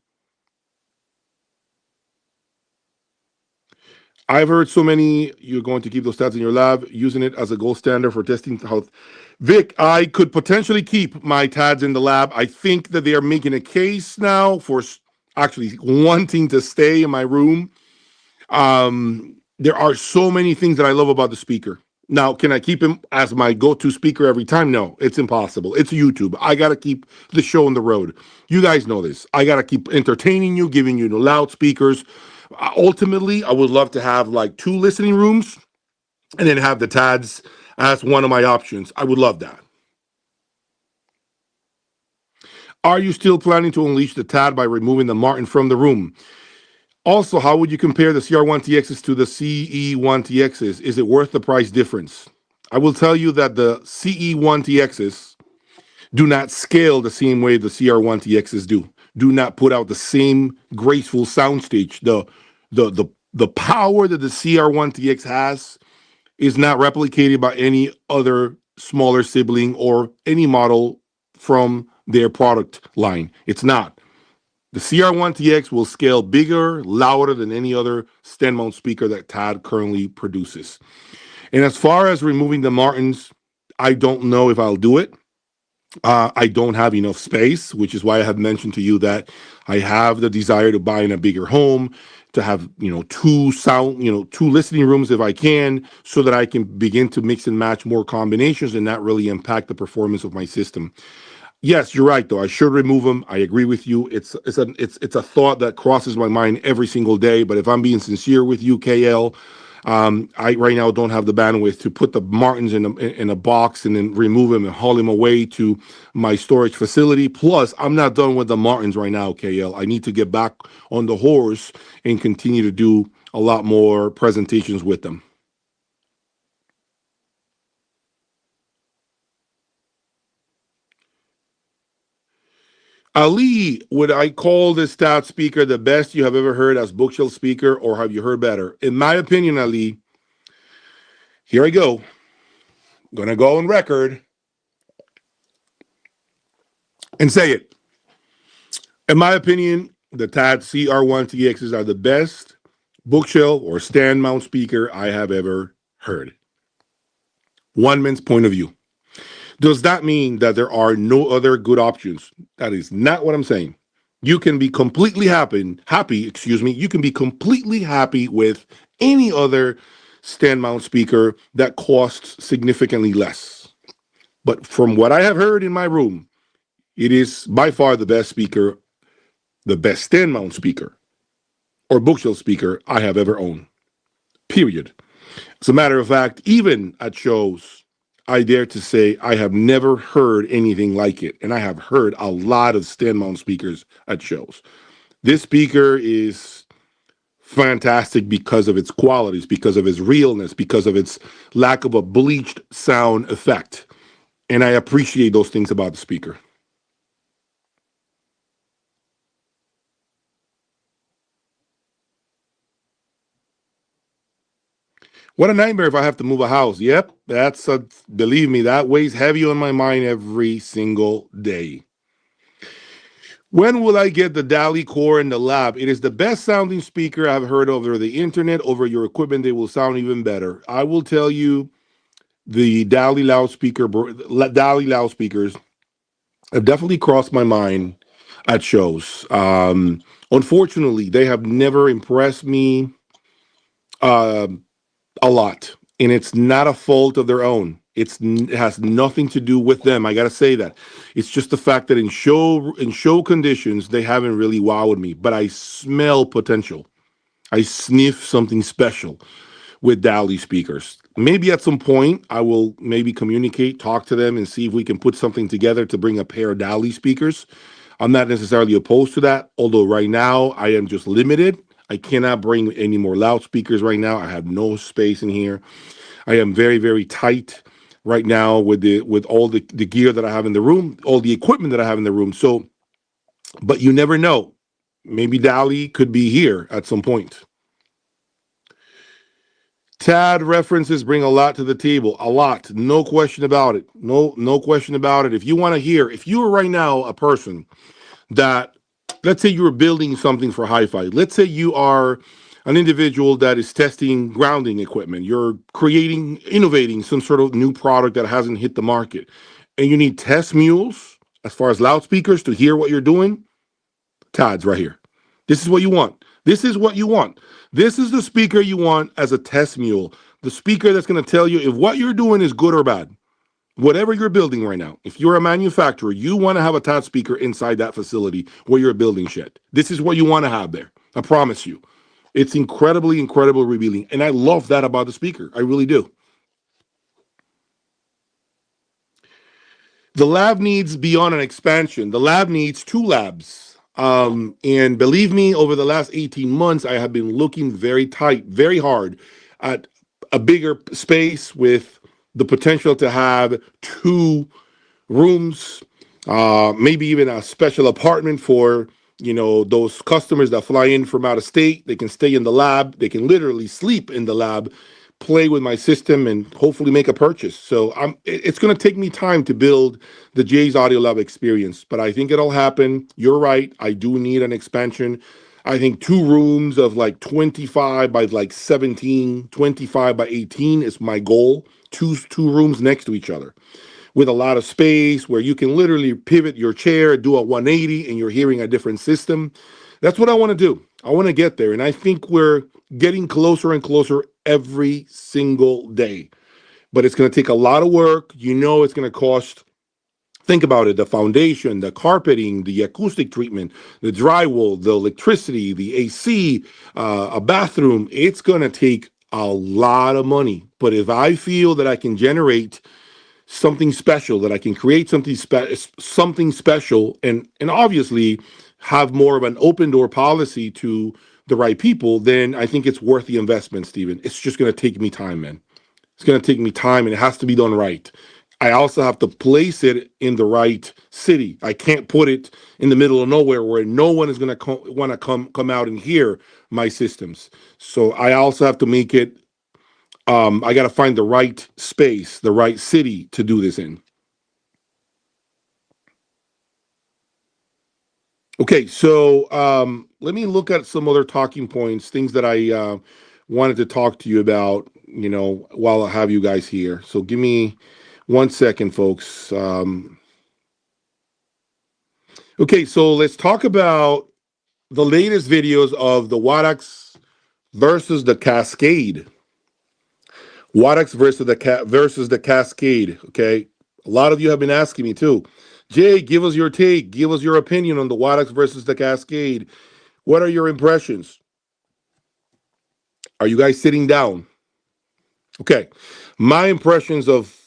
I've heard so many, you're going to keep those stats in your lab, using it as a gold standard for testing health. Vic, I could potentially keep my TADs in the lab. I think that they are making a case now for actually wanting to stay in my room. There are so many things that I love about the speaker. Now, can I keep him as my go-to speaker every time? No, it's impossible. It's YouTube. I got to keep the show on the road. You guys know this. I got to keep entertaining you, giving you the loudspeakers. Ultimately, I would love to have like 2 listening rooms and then have the TADs as one of my options. I would love that. Are you still planning to unleash the TAD by removing the Marten from the room? Also, how would you compare the CR1TXs to the CE1TXs? Is it worth the price difference? I will tell you that the CE1TXs do not scale the same way the CR1TXs do not put out the same graceful soundstage. The power that the CR1TX has is not replicated by any other smaller sibling or any model from their product line. It's not. The CR1TX will scale bigger, louder than any other stand mount speaker that TAD currently produces. And as far as removing the Martens, I don't know if I'll do it. I don't have enough space, which is why I have mentioned to you that I have the desire to buy in a bigger home to have, two listening rooms if I can, so that I can begin to mix and match more combinations and not really impact the performance of my system. Yes, you're right though. I should remove them. I agree with you. It's a thought that crosses my mind every single day. But if I'm being sincere with you, KL, I right now don't have the bandwidth to put the Martens in a box and then remove them and haul them away to my storage facility. Plus, I'm not done with the Martens right now, KL. I need to get back on the horse and continue to do a lot more presentations with them. Ali, would I call this stout speaker the best you have ever heard as bookshelf speaker, or have you heard better? In my opinion, Ali, here I go. I'm going to go on record and say it. In my opinion, the TAD CR1 TXs are the best bookshelf or stand mount speaker I have ever heard. One man's point of view. Does that mean that there are no other good options? That is not what I'm saying. You can be completely happy, you can be completely happy with any other stand mount speaker that costs significantly less. But from what I have heard in my room, it is by far the best speaker, the best stand mount speaker or bookshelf speaker I have ever owned. Period. As a matter of fact, even at shows, I dare to say I have never heard anything like it. And I have heard a lot of stand mount speakers at shows. This speaker is fantastic because of its qualities, because of its realness, because of its lack of a bleached sound effect. And I appreciate those things about the speaker. What a nightmare if I have to move a house. Yep, believe me, that weighs heavy on my mind every single day. When will I get the DALI Core in the lab? It is the best sounding speaker I've heard over the internet. Over your equipment, they will sound even better. I will tell you, the DALI loudspeakers have definitely crossed my mind at shows. Unfortunately, they have never impressed me a lot, and it's not a fault of their own. It has nothing to do with them. I gotta say that. It's just the fact that in show conditions they haven't really wowed me. But I smell potential. I sniff something special with DALI speakers. Maybe at some point I will maybe communicate, talk to them, and see if we can put something together to bring a pair of DALI speakers. I'm not necessarily opposed to that, although right now I am just limited. I cannot bring any more loudspeakers right now. I have no space in here. I am very, very tight right now with all the gear that I have in the room, all the equipment that I have in the room. So, but you never know. Maybe DALI could be here at some point. TAD references bring a lot to the table. A lot. No question about it. No question about it. If you want to hear, if you are right now a person that, let's say you are building something for hi-fi. Let's say you are an individual that is testing grounding equipment. You're innovating some sort of new product that hasn't hit the market. And you need test mules as far as loudspeakers to hear what you're doing. TAD's right here. This is what you want. This is what you want. This is the speaker you want as a test mule. The speaker that's going to tell you if what you're doing is good or bad. Whatever you're building right now, if you're a manufacturer, you want to have a TAD speaker inside that facility where you're building shit. This is what you want to have there. I promise you. It's incredibly revealing. And I love that about the speaker. I really do. The lab needs beyond an expansion. The lab needs 2 labs. And believe me, over the last 18 months, I have been looking very tight, very hard at a bigger space with the potential to have 2 rooms, maybe even a special apartment for, those customers that fly in from out of state. They can stay in the lab. They can literally sleep in the lab, play with my system, and hopefully make a purchase. So it's going to take me time to build the Jay's Audio Lab experience, but I think it'll happen. You're right. I do need an expansion. I think 2 rooms of like 25 by like 17, 25 by 18 is my goal. Two rooms next to each other with a lot of space where you can literally pivot your chair, do a 180, and you're hearing a different system. That's what I want to do. I want to get there. And I think we're getting closer and closer every single day. But it's going to take a lot of work. You know, it's going to cost. Think about it, the foundation, the carpeting, the acoustic treatment, the drywall, the electricity, the AC, a bathroom. It's going to take a lot of money. But if I feel that I can generate something special, that I can create something special, and obviously have more of an open door policy to the right people, then I think it's worth the investment, Steven. It's just going to take me time, man. It's going to take me time, and it has to be done right. I also have to place it in the right city. I can't put it in the middle of nowhere where no one is going to want to come out and hear my systems. So I also have to make it. I got to find the right space, the right city to do this in. Okay, so let me look at some other talking points, things that I wanted to talk to you about, you know, while I have you guys here. So give me 1 second, folks. Okay, so let's talk about the latest videos of the Wadax versus the Cascade. Wadax versus the Cascade. Okay, a lot of you have been asking me too. Jay, give us your take. Give us your opinion on the Wadax versus the Cascade. What are your impressions? Are you guys sitting down? Okay, my impressions of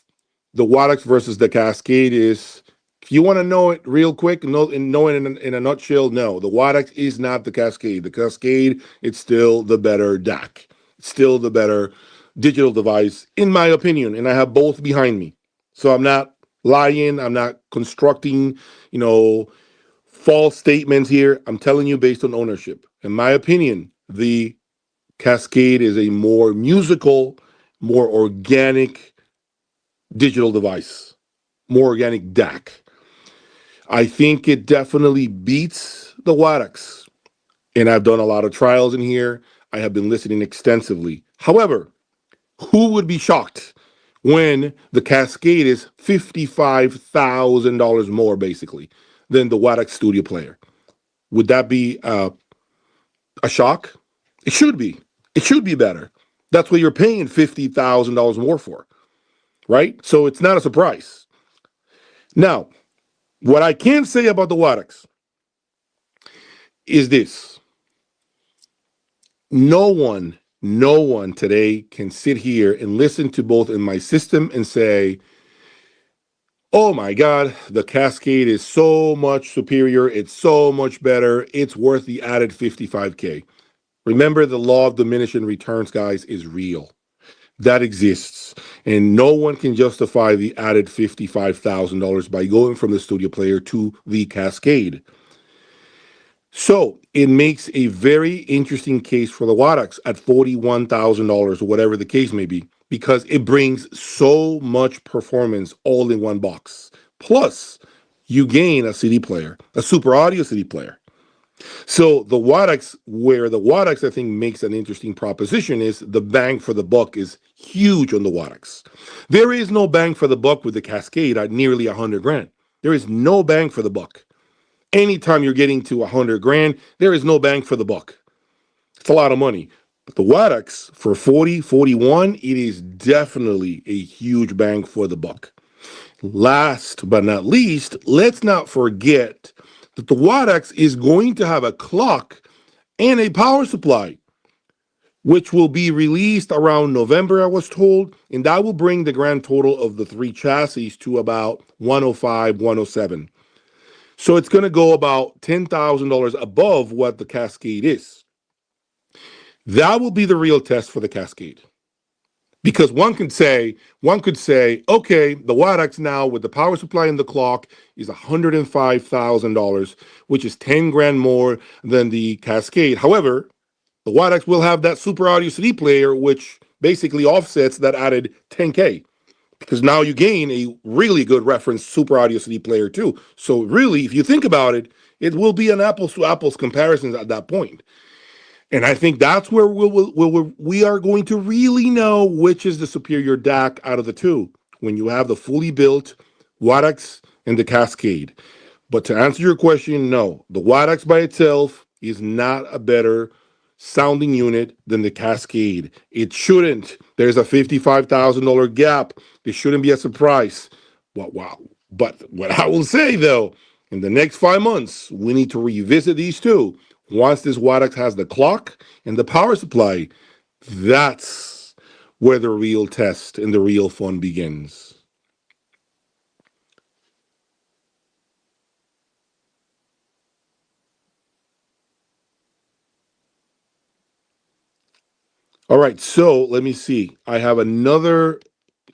the Wadax versus the Cascade is, if you want to know it real quick, know it in a nutshell, no, the Wadax is not the Cascade. The Cascade, it's still the better DAC. It's still the better digital device, in my opinion, and I have both behind me. So I'm not lying. I'm not constructing, you know, false statements here. I'm telling you based on ownership. In my opinion, the Cascade is a more musical, more organic digital device, more organic DAC. I think it definitely beats the Wadax. And I've done a lot of trials in here. I have been listening extensively. However, who would be shocked when the Cascade is $55,000 more, basically, than the Wadax Studio Player? Would that be a shock? It should be. It should be better. That's what you're paying $50,000 more for, right? So it's not a surprise. Now, what I can say about the Wadax is this. No one today can sit here and listen to both in my system and say, oh my God, the Cascade is so much superior. It's so much better. It's worth the added $55K. Remember, the law of diminishing returns, guys, is real. That exists. And no one can justify the added $55,000 by going from the Studio Player to the Cascade. So it makes a very interesting case for the Wadax at $41,000 or whatever the case may be, because it brings so much performance all in one box. Plus, you gain a CD player, a super audio CD player. So the Wadax, where the Wadax, I think, makes an interesting proposition is the bang for the buck is huge on the Wadax. There is no bang for the buck with the Cascade at nearly 100 grand. There is no bang for the buck. Anytime you're getting to 100 grand, there is no bang for the buck. It's a lot of money. But the Wadax for 40, 41, it is definitely a huge bang for the buck. Last but not least, let's not forget that the Wadax is going to have a clock and a power supply, which will be released around November, I was told, and that will bring the grand total of the three chassis to about 105, 107. So it's going to go about $10,000 above what the Cascade is. That will be the real test for the Cascade. Because one could say, okay, the Wadax now with the power supply and the clock is $105,000, which is 10 grand more than the Cascade. However, the Wadax will have that super audio CD player, which basically offsets that added 10K. Because now you gain a really good reference super audio CD player too. So really, if you think about it, it will be an apples to apples comparison at that point. And I think that's where we are going to really know which is the superior DAC out of the two, when you have the fully built Wadax and the Cascade. But to answer your question, no. The Wadax by itself is not a better sounding unit than the Cascade. It shouldn't. There's a $55,000 gap. This shouldn't be a surprise. Wow. But what I will say though, in the next 5 months, we need to revisit these two. Once this Wadax has the clock and the power supply, that's where the real test and the real fun begins. All right, so let me see. I have another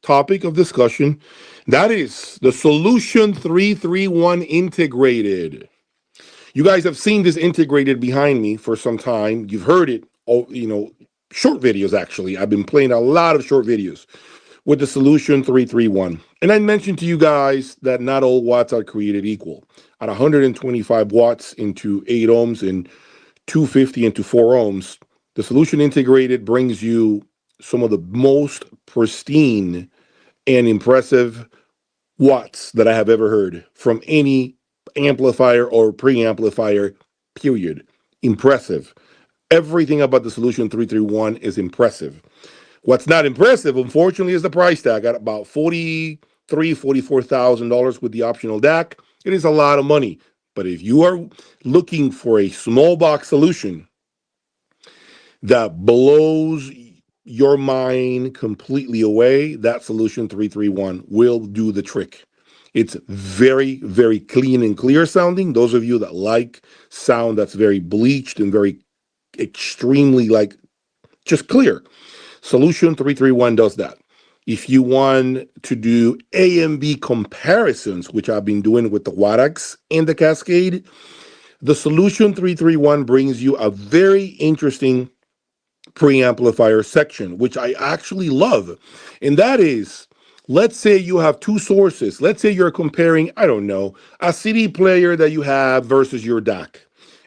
topic of discussion. That is the Solution 331 integrated. You guys have seen this integrated behind me for some time. You've heard it, short videos actually. I've been playing a lot of short videos with the Solution 331. And I mentioned to you guys that not all watts are created equal. At 125 watts into 8 ohms and 250 into 4 ohms, the Solution integrated brings you some of the most pristine and impressive watts that I have ever heard from any amplifier or preamplifier, period. Impressive. Everything about the Solution 331 is impressive. What's not impressive, unfortunately, is the price tag at about $44,000 with the optional DAC. It is a lot of money. But if you are looking for a small box solution that blows your mind completely away, that Solution 331 will do the trick. It's very, very clean and clear sounding. Those of you that like sound that's very bleached and very extremely just clear, Solution 331 does that. If you want to do A and B comparisons, which I've been doing with the Wadax and the Cascade, the Solution 331 brings you a very interesting preamplifier section, which I actually love. And that is, let's say you have two sources. Let's say you're comparing, I don't know, a CD player that you have versus your DAC.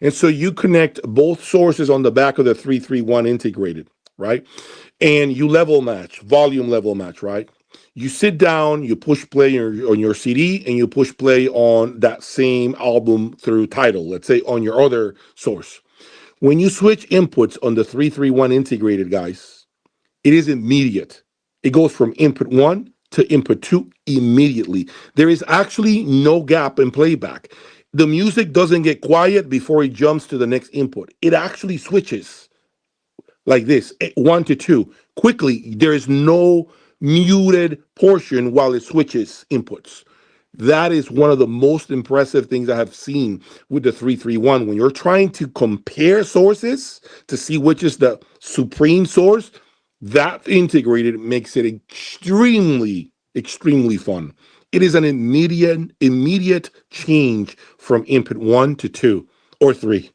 And so you connect both sources on the back of the 331 integrated, right? And you level match, volume level match, right? You sit down, you push play on your CD, and you push play on that same album through Tidal, let's say on your other source. When you switch inputs on the 331 integrated, guys, it is immediate. It goes from input 1 to input 2 immediately. There is actually no gap in playback. The music doesn't get quiet before it jumps to the next input. It actually switches like this, 1 to 2. Quickly, there is no muted portion while it switches inputs. That is one of the most impressive things I have seen with the 331. When you're trying to compare sources to see which is the supreme source, that integrated makes it extremely, extremely fun. It is an immediate change from input 1 to 2 or 3.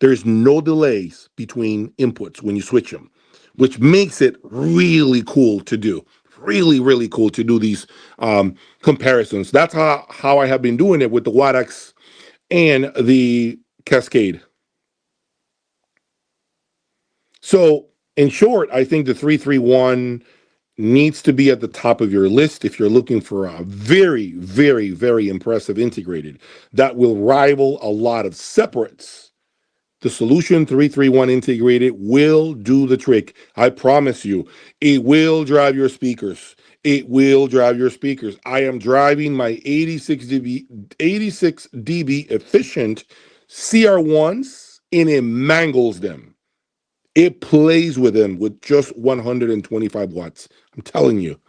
There's no delays between inputs when you switch them, which makes it really cool to do. Really, really cool to do these comparisons. That's how I have been doing it with the Wadax and the Cascade. So, in short, I think the 331 needs to be at the top of your list if you're looking for a very, very, very impressive integrated that will rival a lot of separates. The Solution 331 integrated will do the trick. I promise you, it will drive your speakers. It will drive your speakers. I am driving my 86 dB efficient CR1s and it mangles them. It plays with them with just 125 watts. I'm telling you.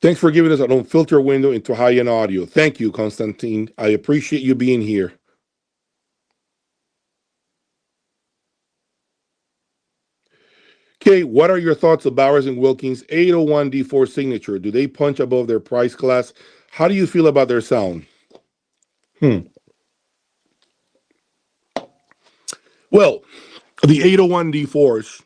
Thanks for giving us an unfiltered window into high-end audio. Thank you, Constantine. I appreciate you being here. Okay, what are your thoughts of Bowers and Wilkins 801 D4 signature? Do they punch above their price class? How do you feel about their sound? Well, the 801 D4s,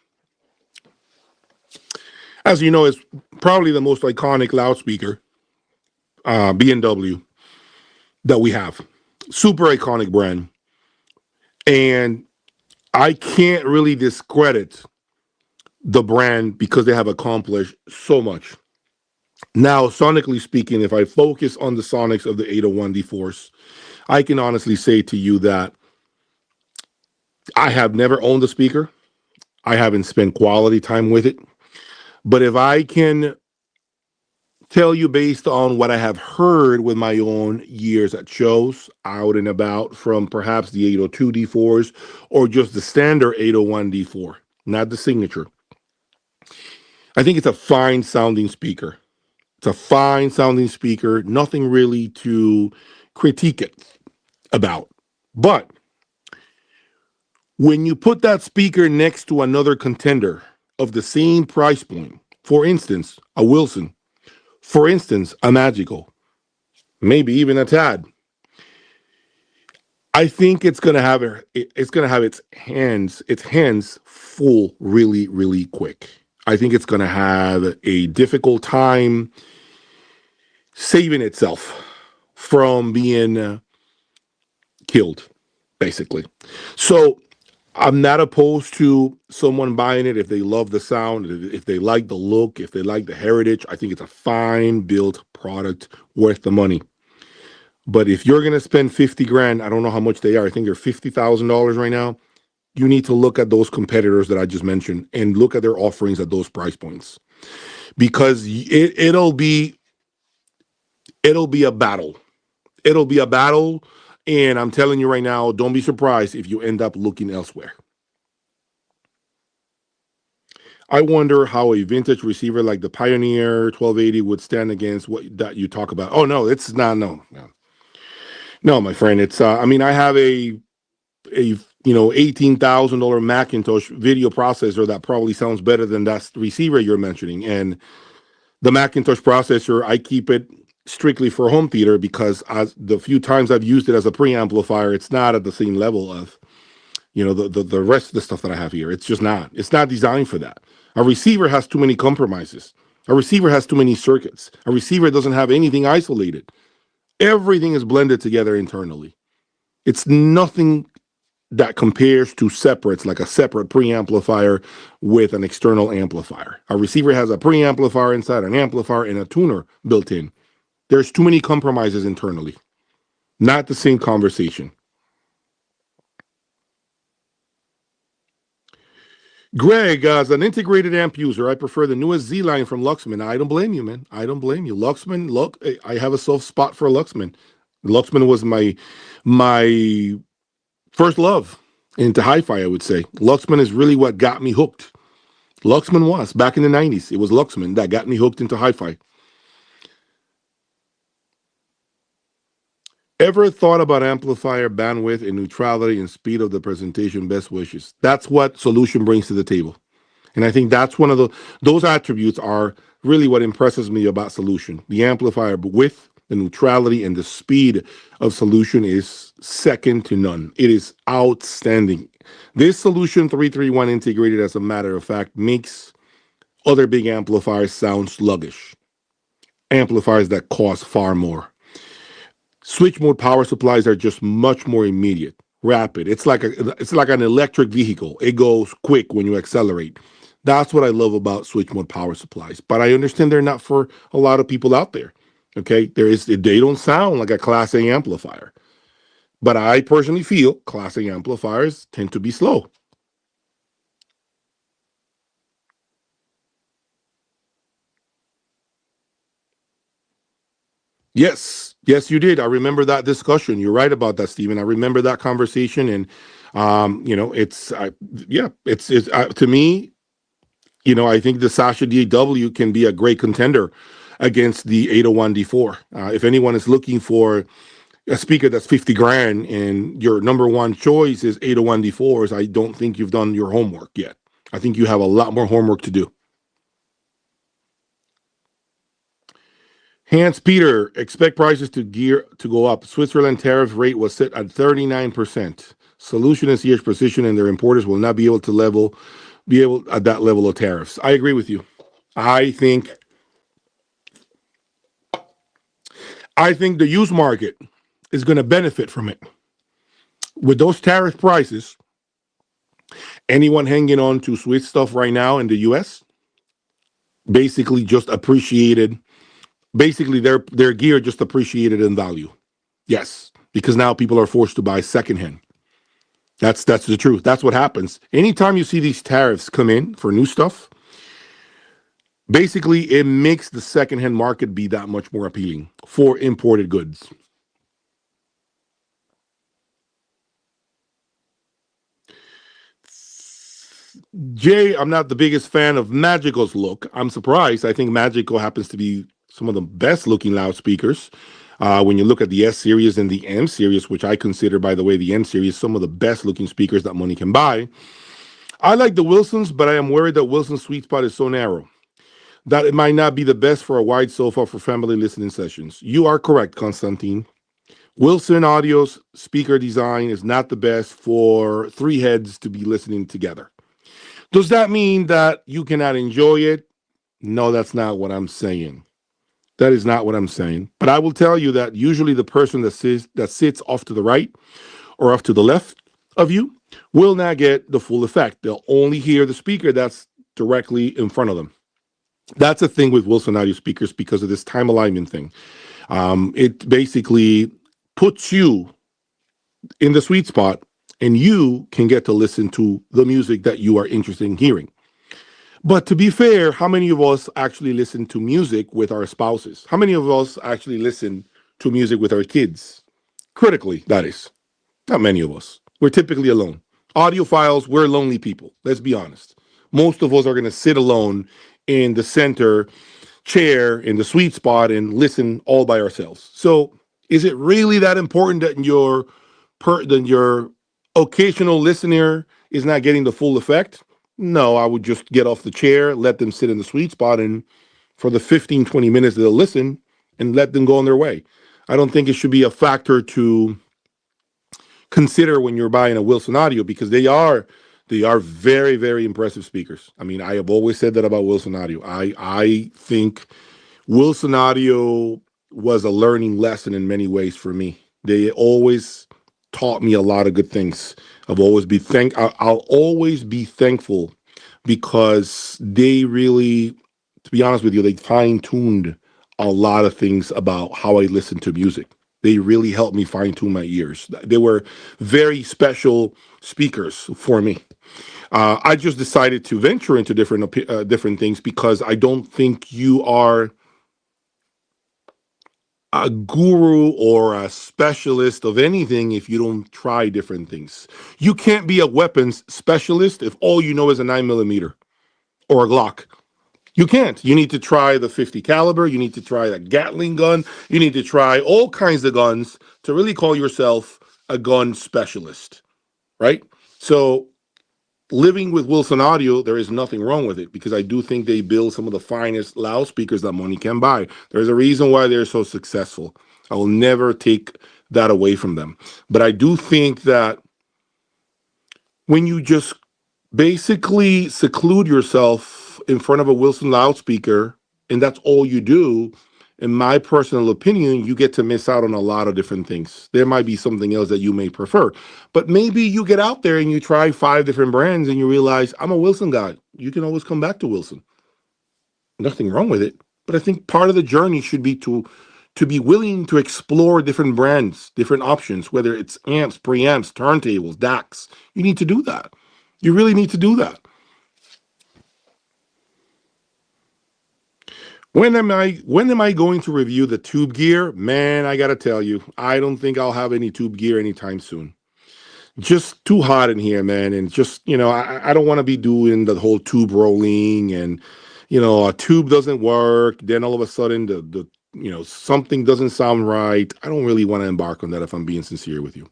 as you know, is probably the most iconic loudspeaker, B&W, that we have. Super iconic brand. And I can't really discredit the brand because they have accomplished so much. Now, sonically speaking, if I focus on the sonics of the 801D4s, I can honestly say to you that I have never owned a speaker. I haven't spent quality time with it. But if I can tell you based on what I have heard with my own years at shows, out and about, from perhaps the 802D4s or just the standard 801D4, not the signature, I think it's a fine sounding speaker. It's a fine sounding speaker, nothing really to critique it about. But when you put that speaker next to another contender of the same price point, for instance, a Wilson, for instance, a Magical, maybe even a Tad, I think it's gonna have its hands full really, really quick. I think it's gonna have a difficult time saving itself from being killed, basically. So I'm not opposed to someone buying it if they love the sound, if they like the look, if they like the heritage. I think it's a fine built product worth the money. But if you're gonna spend 50 grand, I don't know how much they are. I think they're $50,000 right now. You need to look at those competitors that I just mentioned and look at their offerings at those price points, because it'll be a battle. It'll be a battle, and I'm telling you right now, don't be surprised if you end up looking elsewhere. I wonder how a vintage receiver like the Pioneer 1280 would stand against what that you talk about. Oh no, it's not. No, my friend. It's. I mean, I have a $18,000 Macintosh video processor that probably sounds better than that receiver you're mentioning. And the Macintosh processor, I keep it strictly for home theater because as the few times I've used it as a preamplifier, it's not at the same level of the rest of the stuff that I have here. It's just not. It's not designed for that. A receiver has too many compromises. A receiver has too many circuits. A receiver doesn't have anything isolated. Everything is blended together internally. It's nothing that compares to separates, like a separate preamplifier with an external amplifier. A receiver has a preamplifier inside, an amplifier, and a tuner built in. There's too many compromises internally. Not the same conversation. Greg, as an integrated amp user, I prefer the newest Z line from Luxman. I don't blame you, man. I don't blame you. Luxman, look, I have a soft spot for Luxman. Luxman was my first love into hi-fi, I would say. Luxman is really what got me hooked. Luxman was back in the 90s. It was Luxman that got me hooked into hi-fi. Ever thought about amplifier bandwidth and neutrality and speed of the presentation? Best wishes. That's what Solution brings to the table. And I think that's one of those attributes are really what impresses me about Solution. The amplifier width, the neutrality, and the speed of Solution is second to none. It is outstanding. This Solution 331 integrated, as a matter of fact, makes other big amplifiers sound sluggish. Amplifiers that cost far more. Switch mode power supplies are just much more immediate, rapid. It's like an electric vehicle. It goes quick when you accelerate. That's what I love about switch mode power supplies. But I understand they're not for a lot of people out there. Okay, they don't sound like a Class A amplifier. But I personally feel Class A amplifiers tend to be slow. Yes, you did. I remember that discussion. You're right about that, Stephen. I remember that conversation, and it's to me, I think the Sasha DW can be a great contender against the 801D4. If anyone is looking for a speaker that's 50 grand and your number one choice is 801D4s, I don't think you've done your homework yet. I think you have a lot more homework to do. Hans Peter, expect prices to go up. Switzerland tariff rate was set at 39%. Solution is CH Precision and their importers will not be able at that level of tariffs. I agree with you. I think the used market is going to benefit from it. With those tariff prices, anyone hanging on to Swiss stuff right now in the US basically just appreciated Basically, their gear just appreciated in value. Yes, because now people are forced to buy secondhand. That's the truth. That's what happens. Anytime you see these tariffs come in for new stuff, basically it makes the secondhand market be that much more appealing for imported goods. Jay, I'm not the biggest fan of Magical's look. I'm surprised. I think Magical happens to be some of the best looking loudspeakers. When you look at the S series and the M series, which I consider, by the way, the M series, some of the best looking speakers that money can buy. I like the Wilsons, but I am worried that Wilson's sweet spot is so narrow that it might not be the best for a wide sofa for family listening sessions. You are correct, Constantine. Wilson Audio's speaker design is not the best for three heads to be listening together. Does that mean that you cannot enjoy it? No, that's not what I'm saying. That is not what I'm saying. But I will tell you that usually the person that sits off to the right or off to the left of you will not get the full effect. They'll only hear the speaker that's directly in front of them. That's a thing with Wilson audio speakers because of this time alignment thing. It basically puts you in the sweet spot and you can get to listen to the music that you are interested in hearing. But to be fair, how many of us actually listen to music with our spouses? How many of us actually listen to music with our kids? Critically, that is. Not many of us. We're typically alone. Audiophiles, we're lonely people. Let's be honest. Most of us are going to sit alone in the center chair in the sweet spot and listen all by ourselves. So, is it really that important that your occasional listener is not getting the full effect? No, I would just get off the chair, let them sit in the sweet spot, and for the 15, 20 minutes they'll listen and let them go on their way. I don't think it should be a factor to consider when you're buying a Wilson Audio because they are very, very impressive speakers. I mean, I have always said that about Wilson Audio. I think Wilson Audio was a learning lesson in many ways for me. They always taught me a lot of good things. I'll always be thankful because they really, to be honest with you, they fine-tuned a lot of things about how I listen to music. They really helped me fine-tune my ears. They were very special speakers for me. I just decided to venture into different things because I don't think you are a guru or a specialist of anything if you don't try different things. You can't be a weapons specialist if all you know is a 9mm or a Glock. You can't. You need to try the 50 caliber. You need to try the Gatling gun. You need to try all kinds of guns to really call yourself a gun specialist, right? So living with Wilson Audio, there is nothing wrong with it because I do think they build some of the finest loudspeakers that money can buy. There's a reason why they're so successful. I will never take that away from them. But I do think that when you just basically seclude yourself in front of a Wilson loudspeaker and that's all you do, in my personal opinion, you get to miss out on a lot of different things. There might be something else that you may prefer, but maybe you get out there and you try 5 different brands and you realize I'm a Wilson guy. You can always come back to Wilson. Nothing wrong with it, but I think part of the journey should be to be willing to explore different brands, different options, whether it's amps, preamps, turntables, DACs. You need to do that. You really need to do that. When am I going to review the tube gear? Man, I gotta tell you, I don't think I'll have any tube gear anytime soon. Just too hot in here, man. And just, I don't want to be doing the whole tube rolling and, a tube doesn't work. Then all of a sudden something doesn't sound right. I don't really want to embark on that if I'm being sincere with you.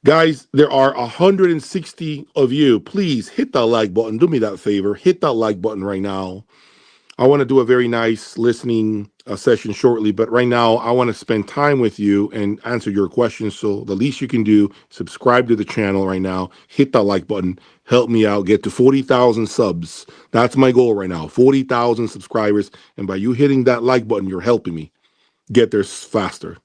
Guys, there are 160 of you. Please hit that like button. Do me that favor. Hit that like button right now. I want to do a very nice listening session shortly, but right now I want to spend time with you and answer your questions. So the least you can do, subscribe to the channel right now, hit that like button, help me out, get to 40,000 subs. That's my goal right now, 40,000 subscribers. And by you hitting that like button, you're helping me get there faster.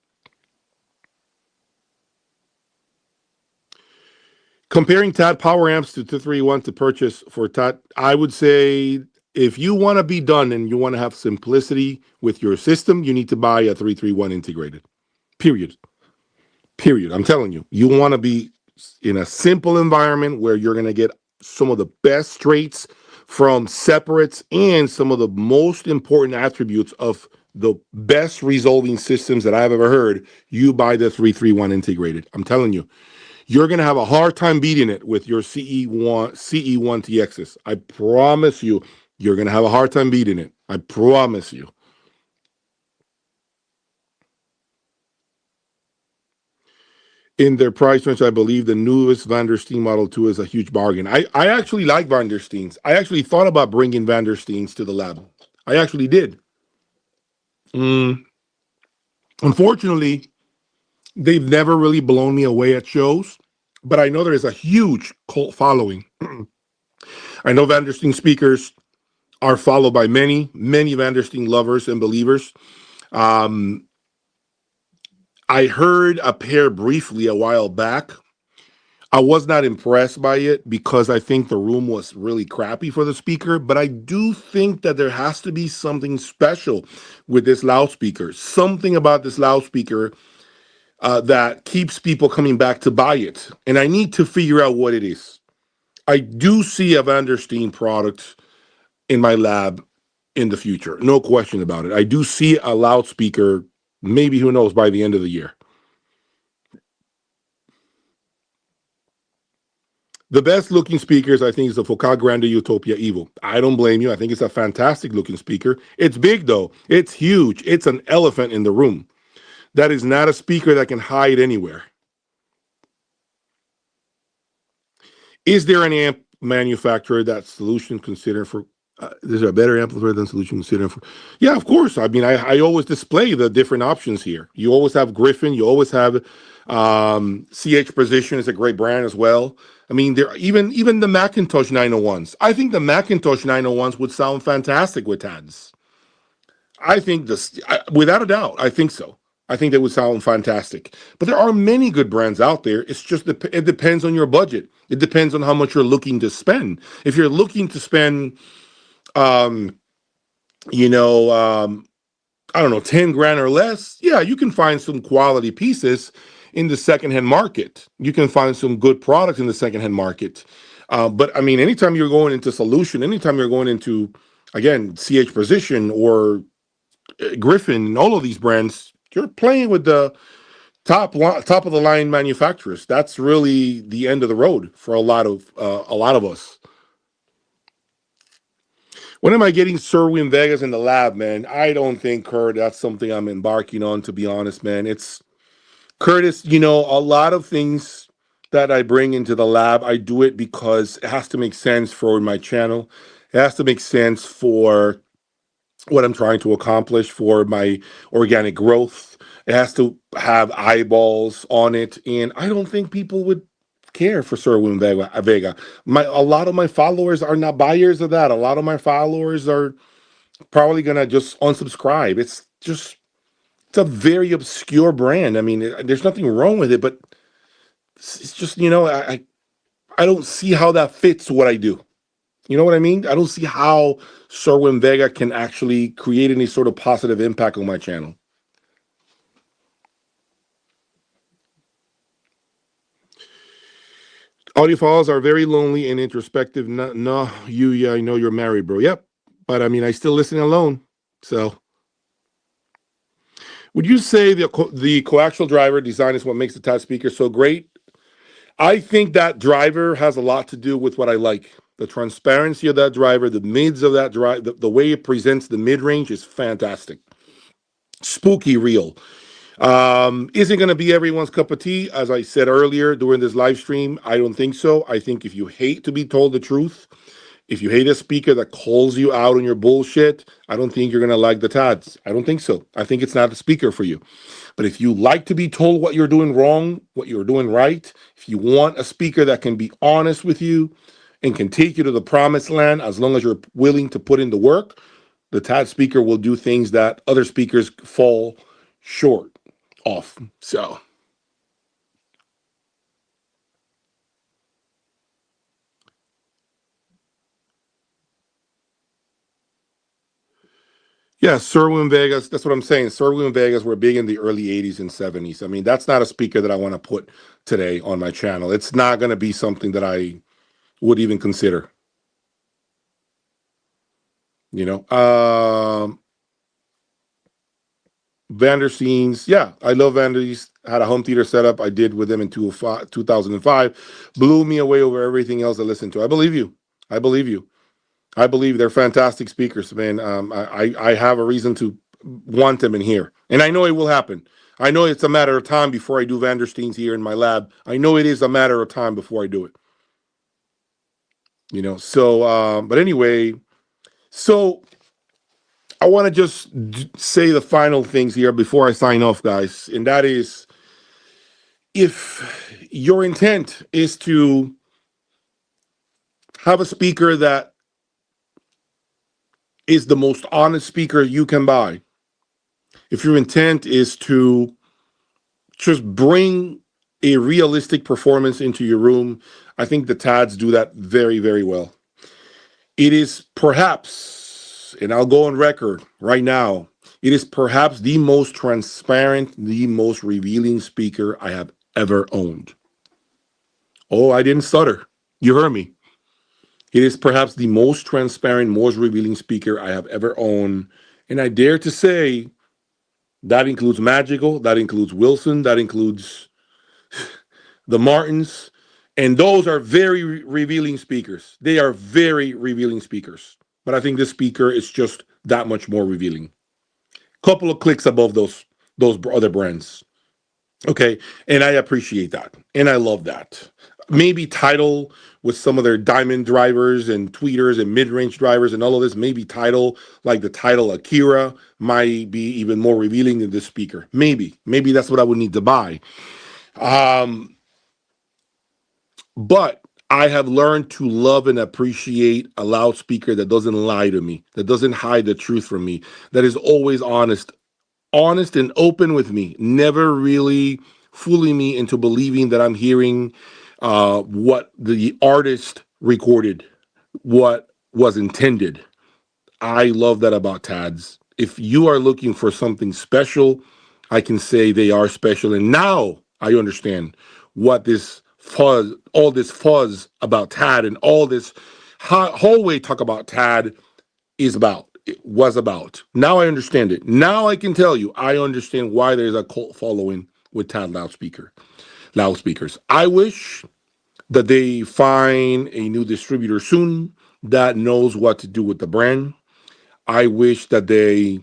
Comparing TAT power amps to 231 to purchase for TAT, I would say if you want to be done and you want to have simplicity with your system, you need to buy a 331 integrated. Period. Period. I'm telling you, you want to be in a simple environment where you're going to get some of the best straights from separates and some of the most important attributes of the best resolving systems that I've ever heard. You buy the 331 integrated. I'm telling you, you're going to have a hard time beating it with your CE1 TXs. I promise you, you're going to have a hard time beating it. I promise you. In their price range, I believe the newest Van der Steen Model 2 is a huge bargain. I actually like Van der Steens. I actually thought about bringing Van der Steens to the lab. I actually did. Unfortunately, they've never really blown me away at shows, but I know there is a huge cult following. I know Van der Steen speakers are followed by many, many Van der Steen lovers and believers. Um, I heard a pair briefly a while back. I was not impressed by it because I think the room was really crappy for the speaker, but I do think that there has to be something special with this loudspeaker, something about this loudspeaker that keeps people coming back to buy it. And I need to figure out what it is. I do see a Van der Steen product in my lab in the future, no question about it. I do see a loudspeaker, maybe, who knows, by the end of the year. The best looking speakers, I think, is the Focal Grande Utopia Evo. I don't blame you. I think it's a fantastic looking speaker. It's big, though. It's huge. It's an elephant in the room. That is not a speaker that can hide anywhere. Is there an amp manufacturer that Solution considered for? Is there a better amplifier than Solution considered for? Yeah, of course. I mean, I always display the different options here. You always have Griffin. You always have CH Precision is a great brand as well. I mean, there even the Macintosh 901s. I think the Macintosh 901s would sound fantastic with TADs. I think this, without a doubt, I think so. I think they would sound fantastic. But there are many good brands out there. It's just it depends on your budget. It depends on how much you're looking to spend. If you're looking to spend, um, you know, I don't know, 10 grand or less, yeah, you can find some quality pieces in the secondhand market. You can find some good products in the secondhand market. But I mean, anytime you're going into Solution, anytime you're going into, again, CH Precision or Griffin and all of these brands, you're playing with the top of the line manufacturers. That's really the end of the road for a lot of us. When am I getting Sherwin Vegas in the lab, man? I don't think, Kurt, that's something I'm embarking on, to be honest, man. It's Curtis, a lot of things that I bring into the lab, I do it because it has to make sense for my channel. It has to make sense for what I'm trying to accomplish for my organic growth. It has to have eyeballs on it, and I don't think people would care for Sherwin Vega. A lot of my followers are not buyers of that. A lot of my followers are probably gonna just unsubscribe. It's a very obscure brand. I mean, there's nothing wrong with it, but it's just I don't see how that fits what I do. You know what I mean? I don't see how Sherwin Vega can actually create any sort of positive impact on my channel. Audiophiles are very lonely and introspective. No, yeah, I know you're married, bro. Yep. But I mean, I still listen alone. So, would you say the coaxial driver design is what makes the TAD speaker so great? I think that driver has a lot to do with what I like. The transparency of that driver, the mids of that drive, the way it presents the mid range is fantastic. Spooky real. Is it going to be everyone's cup of tea? As I said earlier during this live stream, I don't think so. I think if you hate to be told the truth, if you hate a speaker that calls you out on your bullshit, I don't think you're going to like the TADs. I don't think so. I think it's not the speaker for you. But if you like to be told what you're doing wrong, what you're doing right, if you want a speaker that can be honest with you and can take you to the promised land as long as you're willing to put in the work, the TAD speaker will do things that other speakers fall short of. So, Yeah, Sherwin Vegas. That's what I'm saying. Sherwin Vegas were big in the early 80s and 70s. I mean, that's not a speaker that I want to put today on my channel. It's not going to be something that I would even consider. You know, Vandersteens. Yeah, I love Vandersteens. Had a home theater setup I did with them in 2005. Blew me away over everything else I listened to. I believe you. I believe you. I believe they're fantastic speakers, man. I have a reason to want them in here, and I know it will happen. I know it's a matter of time before I do Vandersteens here in my lab. I know it is a matter of time before I do it. You know, so but anyway, so I want to just say the final things here before I sign off, guys, and that is, if your intent is to have a speaker that is the most honest speaker you can buy, if your intent is to just bring a realistic performance into your room, I think the TADs do that very, very well. It is perhaps, and I'll go on record right now, it is perhaps the most transparent, the most revealing speaker I have ever owned. Oh, I didn't stutter. You heard me. It is perhaps the most transparent, most revealing speaker I have ever owned. And I dare to say that includes Magical, that includes Wilson, that includes the Martens, and those are very revealing speakers. They are very revealing speakers. But I think this speaker is just that much more revealing. Couple of clicks above those other brands. Okay, and I appreciate that, and I love that. Maybe Tidal with some of their diamond drivers and tweeters and mid-range drivers and all of this, maybe Tidal, like the Tidal Akira, might be even more revealing than this speaker. Maybe that's what I would need to buy. But I have learned to love and appreciate a loudspeaker that doesn't lie to me, that doesn't hide the truth from me, that is always honest and open with me, never really fooling me into believing that I'm hearing what the artist recorded, what was intended. I love that about TADs. If you are looking for something special, I can say they are special. And now I understand what this fuzz, all this fuzz about TAD and all this hallway talk about TAD is about. It was about. Now I understand it. Now I can tell you, I understand why there's a cult following with TAD loudspeakers. I wish that they find a new distributor soon that knows what to do with the brand. I wish that they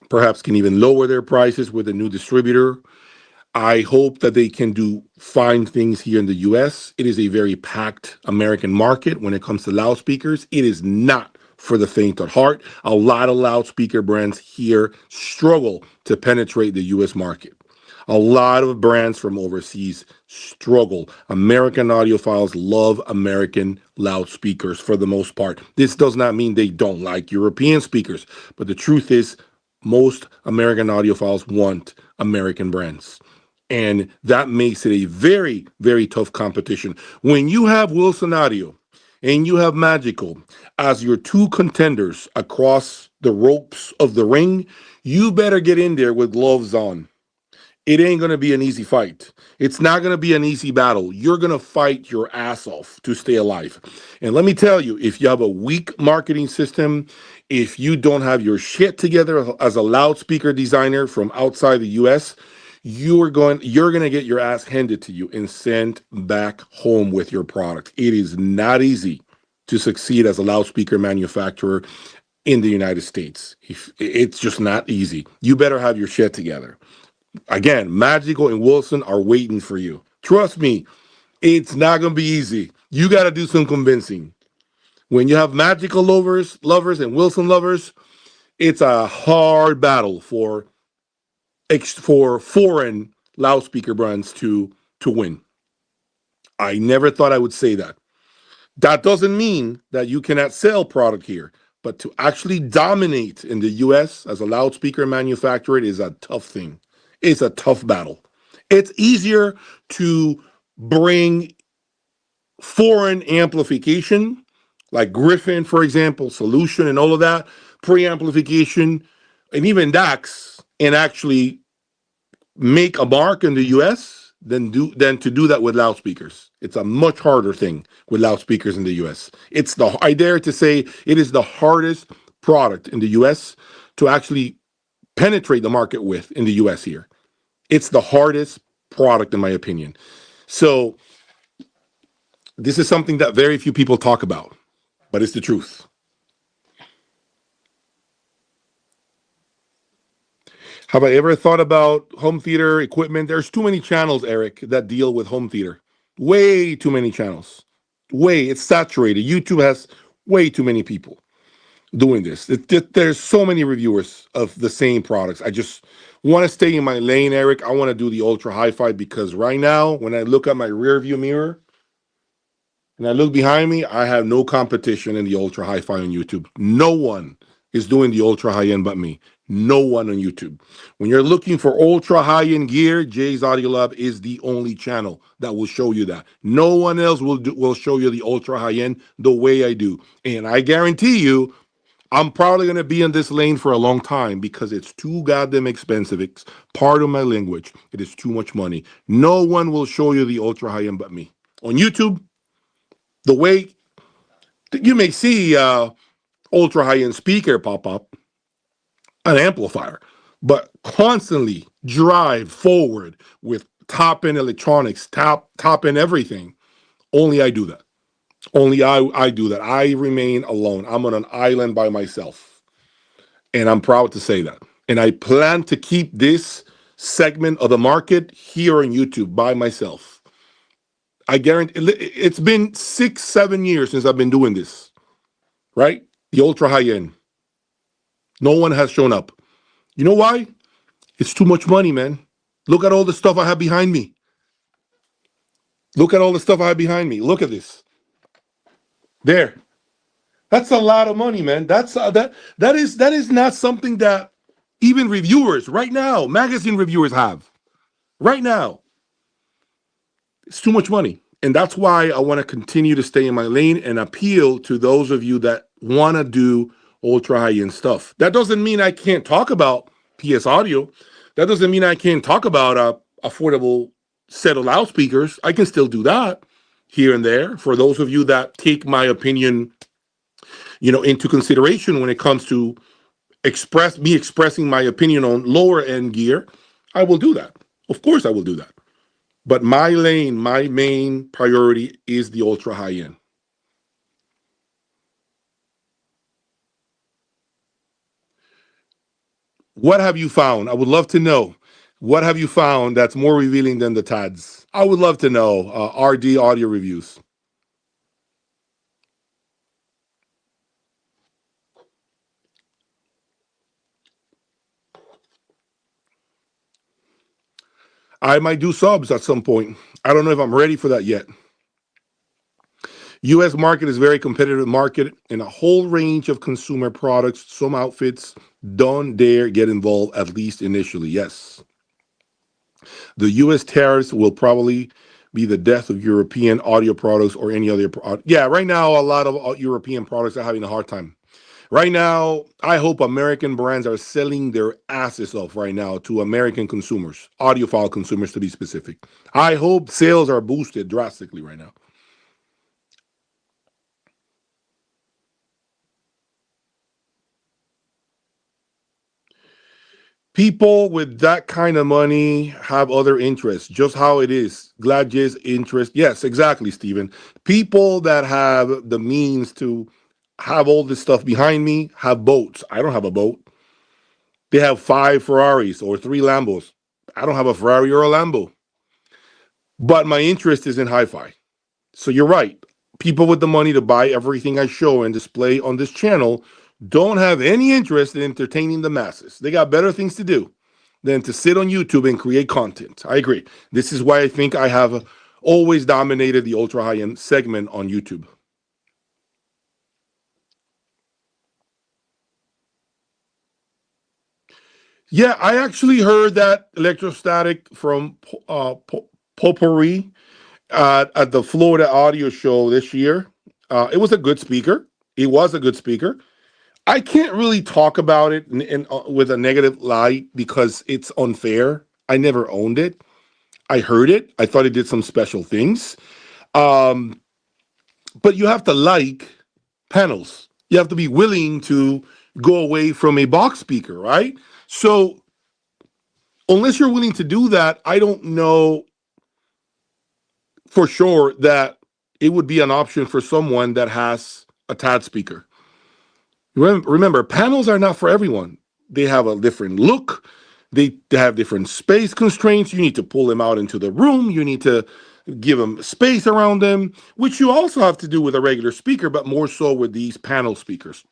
perhaps can even lower their prices with a new distributor. I hope that they can do fine things here in the US. It is a very packed American market when it comes to loudspeakers. It is not for the faint of heart. A lot of loudspeaker brands here struggle to penetrate the US market. A lot of brands from overseas struggle. American audiophiles love American loudspeakers for the most part. This does not mean they don't like European speakers, but the truth is most American audiophiles want American brands. And that makes it a very, very tough competition. When you have Wilson Audio and you have Magical as your two contenders across the ropes of the ring, you better get in there with gloves on. It ain't going to be an easy fight. It's not going to be an easy battle. You're going to fight your ass off to stay alive. And let me tell you, if you have a weak marketing system, if you don't have your shit together as a loudspeaker designer from outside the US, you're going to get your ass handed to you and sent back home with your product. It is not easy to succeed as a loudspeaker manufacturer in the United States. It's just not easy. You better have your shit together. Again, Magical and Wilson are waiting for you. Trust me, it's not going to be easy. You got to do some convincing. When you have Magical lovers and Wilson lovers, it's a hard battle for foreign loudspeaker brands to win. I never thought I would say that. That doesn't mean that you cannot sell product here, but to actually dominate in the US as a loudspeaker manufacturer is a tough thing. It's a tough battle. It's easier to bring foreign amplification, like Griffin, for example, Solution, and all of that. preamplification, and even DACs, and actually make a mark in the US than to do that with loudspeakers. It's a much harder thing with loudspeakers in the US. I dare to say it is the hardest product in the US to actually penetrate the market with in the US here. It's the hardest product in my opinion. So this is something that very few people talk about, but it's the truth. Have I ever thought about home theater equipment? There's too many channels, Eric, that deal with home theater. Way too many channels. It's saturated. YouTube has way too many people doing this. There's so many reviewers of the same products. I just want to stay in my lane, Eric. I want to do the ultra hi-fi because right now, when I look at my rear view mirror and I look behind me, I have no competition in the ultra hi-fi on YouTube. No one is doing the ultra high-end but me. No one on YouTube. When you're looking for ultra high-end gear, Jay's Audio Lab is the only channel that will show you that. No one else will show you the ultra high-end the way I do. And I guarantee you, I'm probably going to be in this lane for a long time because it's too goddamn expensive. It's part of my language. It is too much money. No one will show you the ultra high-end but me. On YouTube, the way you may see ultra high-end speaker pop up, an amplifier, but constantly drive forward with top-end electronics, top-end everything. Only I do that. Only I do that. I remain alone. I'm on an island by myself. And I'm proud to say that. And I plan to keep this segment of the market here on YouTube by myself. I guarantee it's been 6-7 years since I've been doing this, right? The ultra high end. No one has shown up. You know why? It's too much money, man. Look at all the stuff I have behind me. Look at all the stuff I have behind me. Look at this. There. That's a lot of money, man. That is not something that even reviewers right now, magazine reviewers have. Right now. It's too much money. And that's why I want to continue to stay in my lane and appeal to those of you that want to do ultra high-end stuff. That doesn't mean I can't talk about PS audio. That doesn't mean I can't talk about a affordable set of loudspeakers. I can still do that here and there. For those of you that take my opinion, into consideration when it comes to expressing my opinion on lower end gear, I will do that. Of course I will do that. But my lane, my main priority is the ultra high end. What have you found? I would love to know. What have you found that's more revealing than the TADs? I would love to know. RD audio reviews. I might do subs at some point. I don't know if I'm ready for that yet. U.S. market is a very competitive market in a whole range of consumer products. Some outfits don't dare get involved, at least initially. Yes. The U.S. tariffs will probably be the death of European audio products or any other product. Yeah, right now, a lot of European products are having a hard time. Right now, I hope American brands are selling their asses off right now to American consumers, audiophile consumers to be specific. I hope sales are boosted drastically right now. People with that kind of money have other interests, just how it is. Gladys interest. Yes, exactly, Stephen. People that have the means to have all this stuff behind me have boats. I don't have a boat. They have 5 Ferraris or 3 Lambos. I don't have a Ferrari or a Lambo. But my interest is in hi-fi. So you're right. People with the money to buy everything I show and display on this channel don't have any interest in entertaining the masses. They got better things to do than to sit on YouTube and create content. I agree. This is why I think I have always dominated the ultra high-end segment on YouTube. Yeah, I actually heard that electrostatic from Potpourri at the Florida Audio Show this year. It was a good speaker. It was a good speaker. I can't really talk about it with a negative light because it's unfair. I never owned it. I heard it. I thought it did some special things. Um, but you have to like panels. You have to be willing to go away from a box speaker, right? So unless you're willing to do that, I don't know for sure that it would be an option for someone that has a TAD speaker. Remember, panels are not for everyone. They have a different look. They have different space constraints. You need to pull them out into the room. You need to give them space around them, which you also have to do with a regular speaker, but more so with these panel speakers.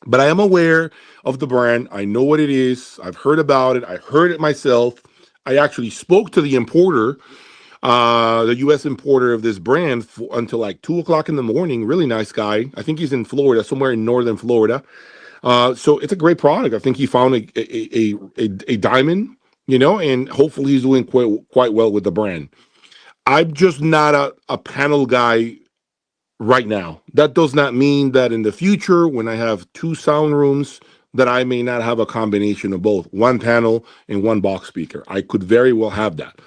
But I am aware of the brand. I know what it is. I've heard about it. I heard it myself. I actually spoke to the importer, the U.S. importer of this brand until like 2 o'clock in the morning. Really nice guy. I think he's in Florida, somewhere in northern Florida. So it's a great product. I think he found a diamond, and hopefully he's doing quite well with the brand. I'm just not a panel guy right now. That does not mean that in the future, when I have 2 sound rooms, that I may not have a combination of both, one panel and one box speaker. I could very well have that.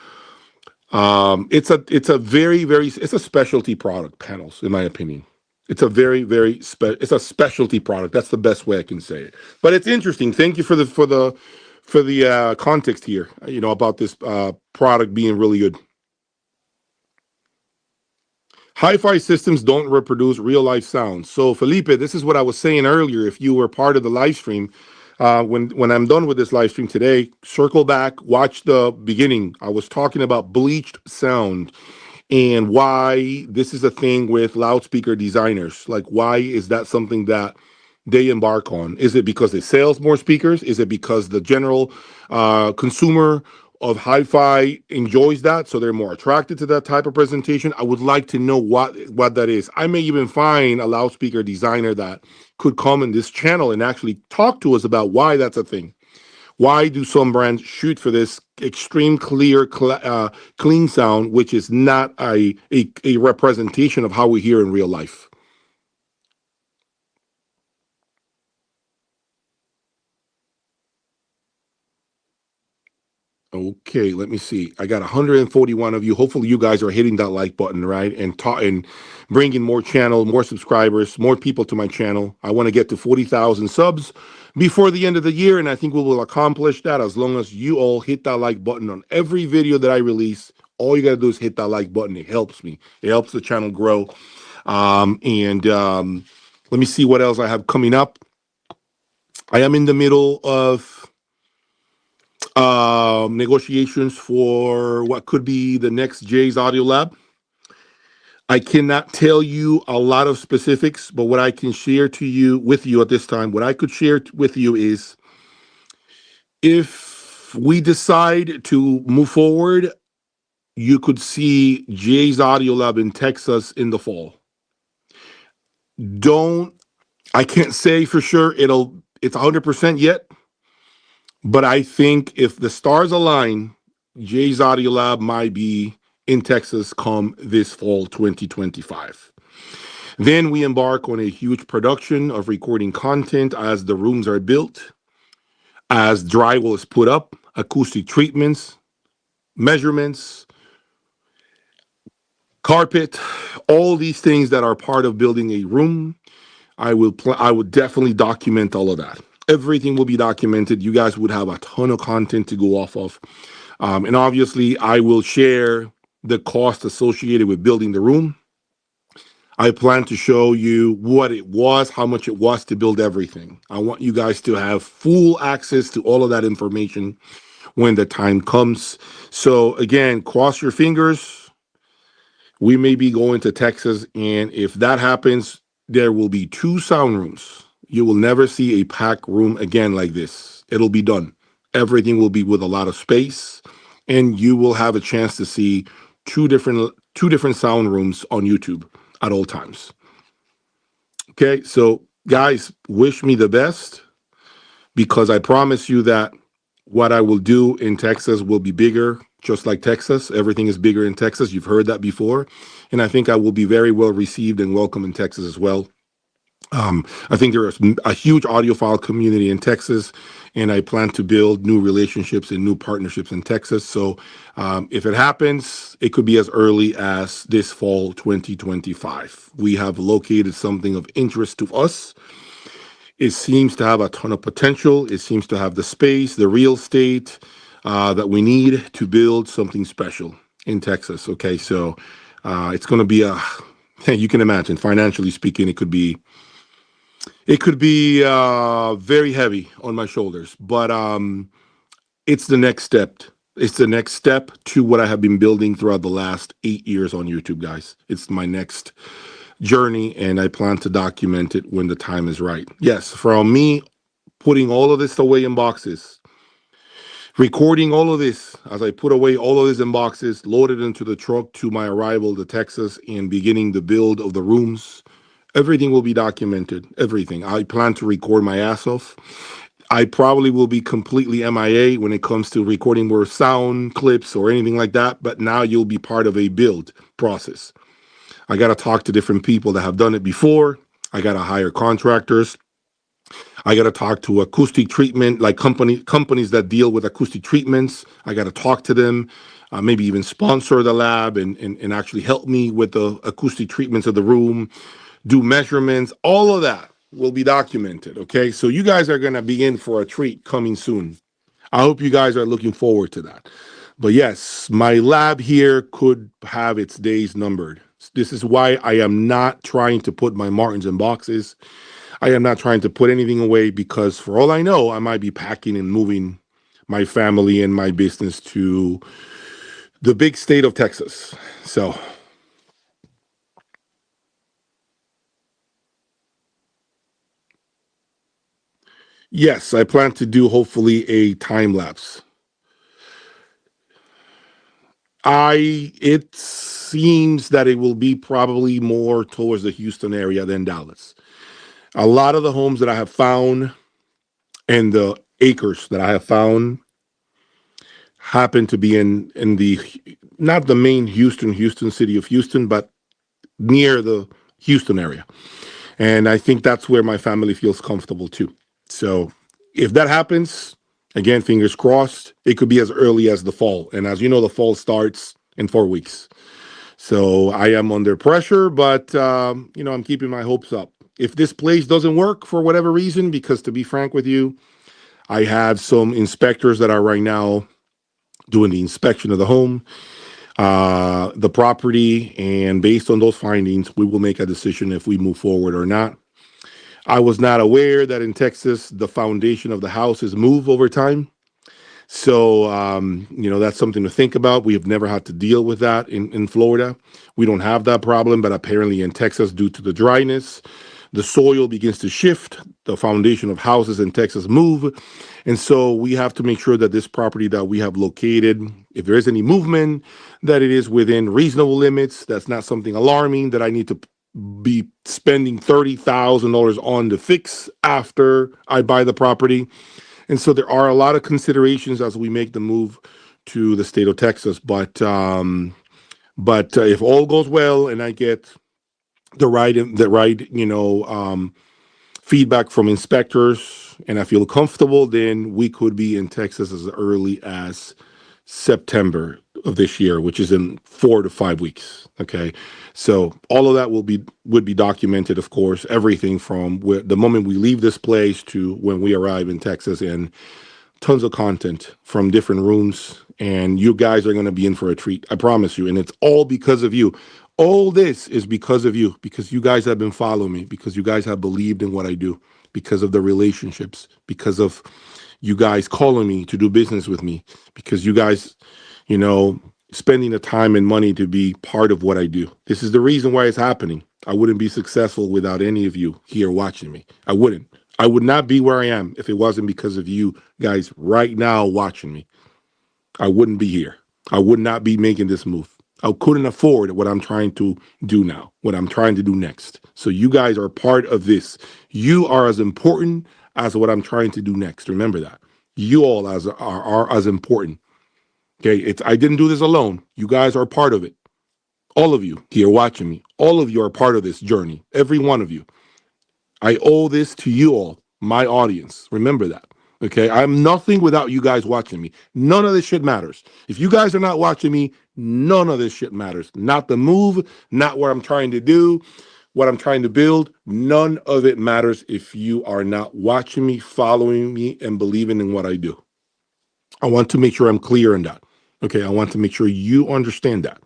It's a specialty product, panels, in my opinion. It's a it's a specialty product. That's the best way I can say it. But it's interesting. Thank you for the context here, about this product being really good. Hi-fi systems don't reproduce real-life sounds. So, Felipe, this is what I was saying earlier. If you were part of the live stream, when I'm done with this live stream today, circle back, watch the beginning. I was talking about bleached sound and why this is a thing with loudspeaker designers. Like, why is that something that they embark on? Is it because it sells more speakers? Is it because the general consumer of hi-fi enjoys that, so they're more attracted to that type of presentation? I would like to know what that is. I may even find a loudspeaker designer that could come in this channel and actually talk to us about why that's a thing. Why do some brands shoot for this extreme clear, clean sound, which is not a representation of how we hear in real life? Okay, let me see. I got 141 of you. Hopefully, you guys are hitting that like button, right? And bringing more channel, more subscribers, more people to my channel. I want to get to 40,000 subs before the end of the year, and I think we will accomplish that as long as you all hit that like button on every video that I release. All you got to do is hit that like button. It helps me. It helps the channel grow. Let me see what else I have coming up. I am in the middle of negotiations for what could be the next Jay's Audio Lab. I cannot tell you a lot of specifics, but what I can share with you at this time, what I could share with you is, if we decide to move forward, you could see Jay's Audio Lab in Texas in the fall. I can't say for sure it's 100% yet, but I think if the stars align, Jay's Audio Lab might be in Texas come this fall 2025. Then we embark on a huge production of recording content as the rooms are built, as drywall is put up, acoustic treatments, measurements, carpet, all these things that are part of building a room. I would definitely document all of that. Everything will be documented. You guys would have a ton of content to go off of. And obviously, I will share the cost associated with building the room. I plan to show you what it was, how much it was to build everything. I want you guys to have full access to all of that information when the time comes. So again, cross your fingers. We may be going to Texas, and if that happens, there will be 2 sound rooms. You will never see a packed room again like this. It'll be done. Everything will be with a lot of space, and you will have a chance to see two different sound rooms on YouTube at all times. Okay, so guys, wish me the best, because I promise you that what I will do in Texas will be bigger, just like Texas. Everything is bigger in Texas. You've heard that before. And I think I will be very well received and welcome in Texas as well. I think there is a huge audiophile community in Texas, and I plan to build new relationships and new partnerships in Texas. So if it happens, it could be as early as this fall 2025. We have located something of interest to us. It seems to have a ton of potential. It seems to have the space, the real estate that we need to build something special in Texas. Okay, so it's going to be you can imagine, financially speaking, it could be very heavy on my shoulders, but it's the next step. It's the next step to what I have been building throughout the last 8 years on YouTube, guys. It's my next journey, and I plan to document it when the time is right. Yes, from me putting all of this away in boxes, recording all of this as I put away all of this in boxes, loaded into the truck to my arrival to Texas, and beginning the build of the rooms. Everything will be documented. Everything. I plan to record my ass off. I probably will be completely MIA when it comes to recording more sound clips or anything like that. But now you'll be part of a build process. I got to talk to different people that have done it before. I got to hire contractors. I got to talk to acoustic treatment, like companies that deal with acoustic treatments. I got to talk to them, maybe even sponsor the lab and actually help me with the acoustic treatments of the room, do measurements. All of that will be documented. Okay, so you guys are going to be in for a treat coming soon. I hope you guys are looking forward to that. But yes, my lab here could have its days numbered. This is why I am not trying to put my Martens in boxes. I am not trying to put anything away, because for all I know, I might be packing and moving my family and my business to the big state of Texas. So yes, I plan to do hopefully a time lapse. It seems that it will be probably more towards the Houston area than Dallas. A lot of the homes that I have found and the acres that I have found happen to be in the, not the main Houston city of Houston, but near the Houston area. And I think that's where my family feels comfortable too. So if that happens, again, fingers crossed, it could be as early as the fall. And as you know, the fall starts in 4 weeks. So I am under pressure, but I'm keeping my hopes up. If this place doesn't work for whatever reason, because to be frank with you, I have some inspectors that are right now doing the inspection of the home, the property, and based on those findings, we will make a decision if we move forward or not. I was not aware that in Texas, the foundation of the house is moved over time. So, that's something to think about. We have never had to deal with that in Florida. We don't have that problem, but apparently in Texas, due to the dryness, the soil begins to shift. The foundation of houses in Texas move. And so we have to make sure that this property that we have located, if there is any movement, that it is within reasonable limits. That's not something alarming that I need to be spending $30,000 on to fix after I buy the property. And so there are a lot of considerations as we make the move to the state of Texas. But if all goes well and I get the right feedback from inspectors and I feel comfortable, then we could be in Texas as early as September of this year, which is in 4 to 5 weeks. Okay, so all of that would be documented, of course, everything from the moment we leave this place to when we arrive in Texas, and tons of content from different rooms. And you guys are going to be in for a treat, I promise you. And it's all because of you. All this is because of you, because you guys have been following me, because you guys have believed in what I do, because of the relationships, because of you guys calling me to do business with me, because you guys, spending the time and money to be part of what I do. This is the reason why it's happening. I wouldn't be successful without any of you here watching me. I wouldn't. I would not be where I am if it wasn't because of you guys right now watching me. I wouldn't be here. I would not be making this move. I couldn't afford what I'm trying to do now, what I'm trying to do next. So you guys are part of this. You are as important as what I'm trying to do next. Remember that. You all are as important. Okay, I didn't do this alone. You guys are part of it. All of you here watching me, all of you are part of this journey. Every one of you. I owe this to you all, my audience. Remember that. Okay. I'm nothing without you guys watching me. None of this shit matters. If you guys are not watching me, none of this shit matters. Not the move, not what I'm trying to do, what I'm trying to build. None of it matters if you are not watching me, following me, and believing in what I do. I want to make sure I'm clear on that. Okay. I want to make sure you understand that.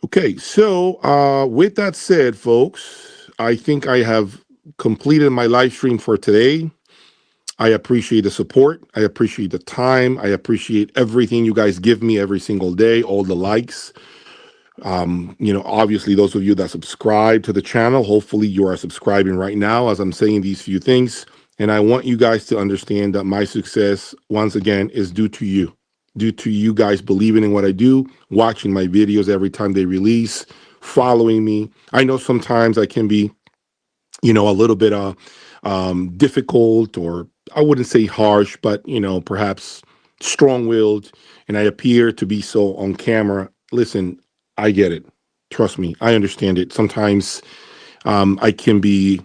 Okay, so with that said, folks, I think I have completed my live stream for today. I appreciate the support. I appreciate the time. I appreciate everything you guys give me every single day, all the likes. Obviously, those of you that subscribe to the channel, hopefully you are subscribing right now as I'm saying these few things. And I want you guys to understand that my success, once again, is due to you. Due to you guys believing in what I do, watching my videos every time they release, following me. I know sometimes I can be, a little bit difficult, or I wouldn't say harsh, but, perhaps strong-willed, and I appear to be so on camera. Listen, I get it. Trust me, I understand it. Sometimes I can be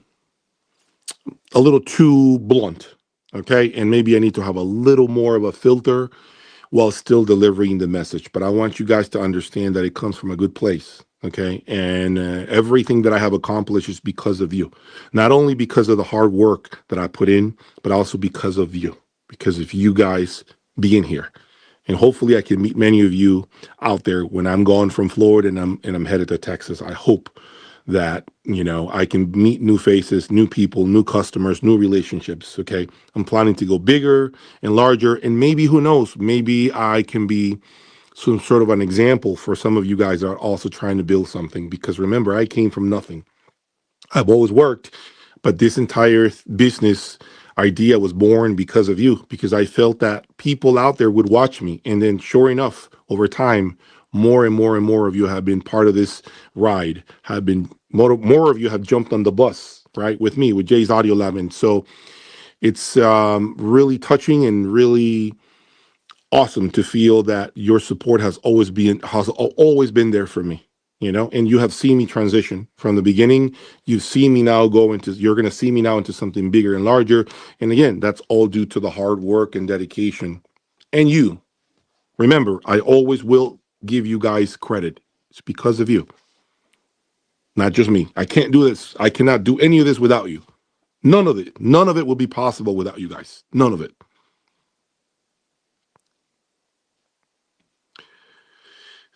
a little too blunt, okay? And maybe I need to have a little more of a filter while still delivering the message. But I want you guys to understand that it comes from a good place, okay? And everything that I have accomplished is because of you. Not only because of the hard work that I put in, but also because of you, because of you guys being here. And hopefully I can meet many of you out there when I'm gone from Florida and I'm headed to Texas. I hope that, I can meet new faces, new people, new customers, new relationships. Okay. I'm planning to go bigger and larger, and maybe, who knows, maybe I can be some sort of an example for some of you guys that are also trying to build something, because remember, I came from nothing. I've always worked, but this entire business idea was born because of you, because I felt that people out there would watch me. And then sure enough, over time, more and more and more of you have been part of this ride, have been more of you have jumped on the bus, right, with me, with Jay's Audio Lab. And so it's really touching and really awesome to feel that your support has always been there for me, and you have seen me transition from the beginning. You've seen me now you're going to see me now into something bigger and larger. And again, that's all due to the hard work and dedication. And you, remember, I always will give you guys credit. It's because of you, not just me. I can't do this. I cannot do any of this without you. None of it. None of it will be possible without you guys. None of it.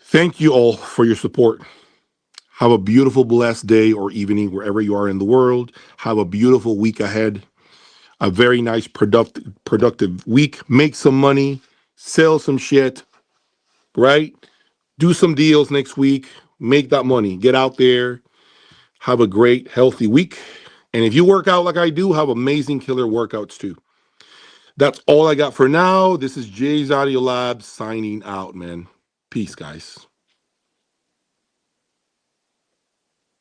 Thank you all for your support. Have a beautiful, blessed day or evening wherever you are in the world. Have a beautiful week ahead. A very nice, productive week. Make some money. Sell some shit, right? Do some deals next week. Make that money. Get out there. Have a great, healthy week. And if you work out like I do, have amazing, killer workouts too. That's all I got for now. This is Jay's Audio Lab signing out, man. Peace, guys.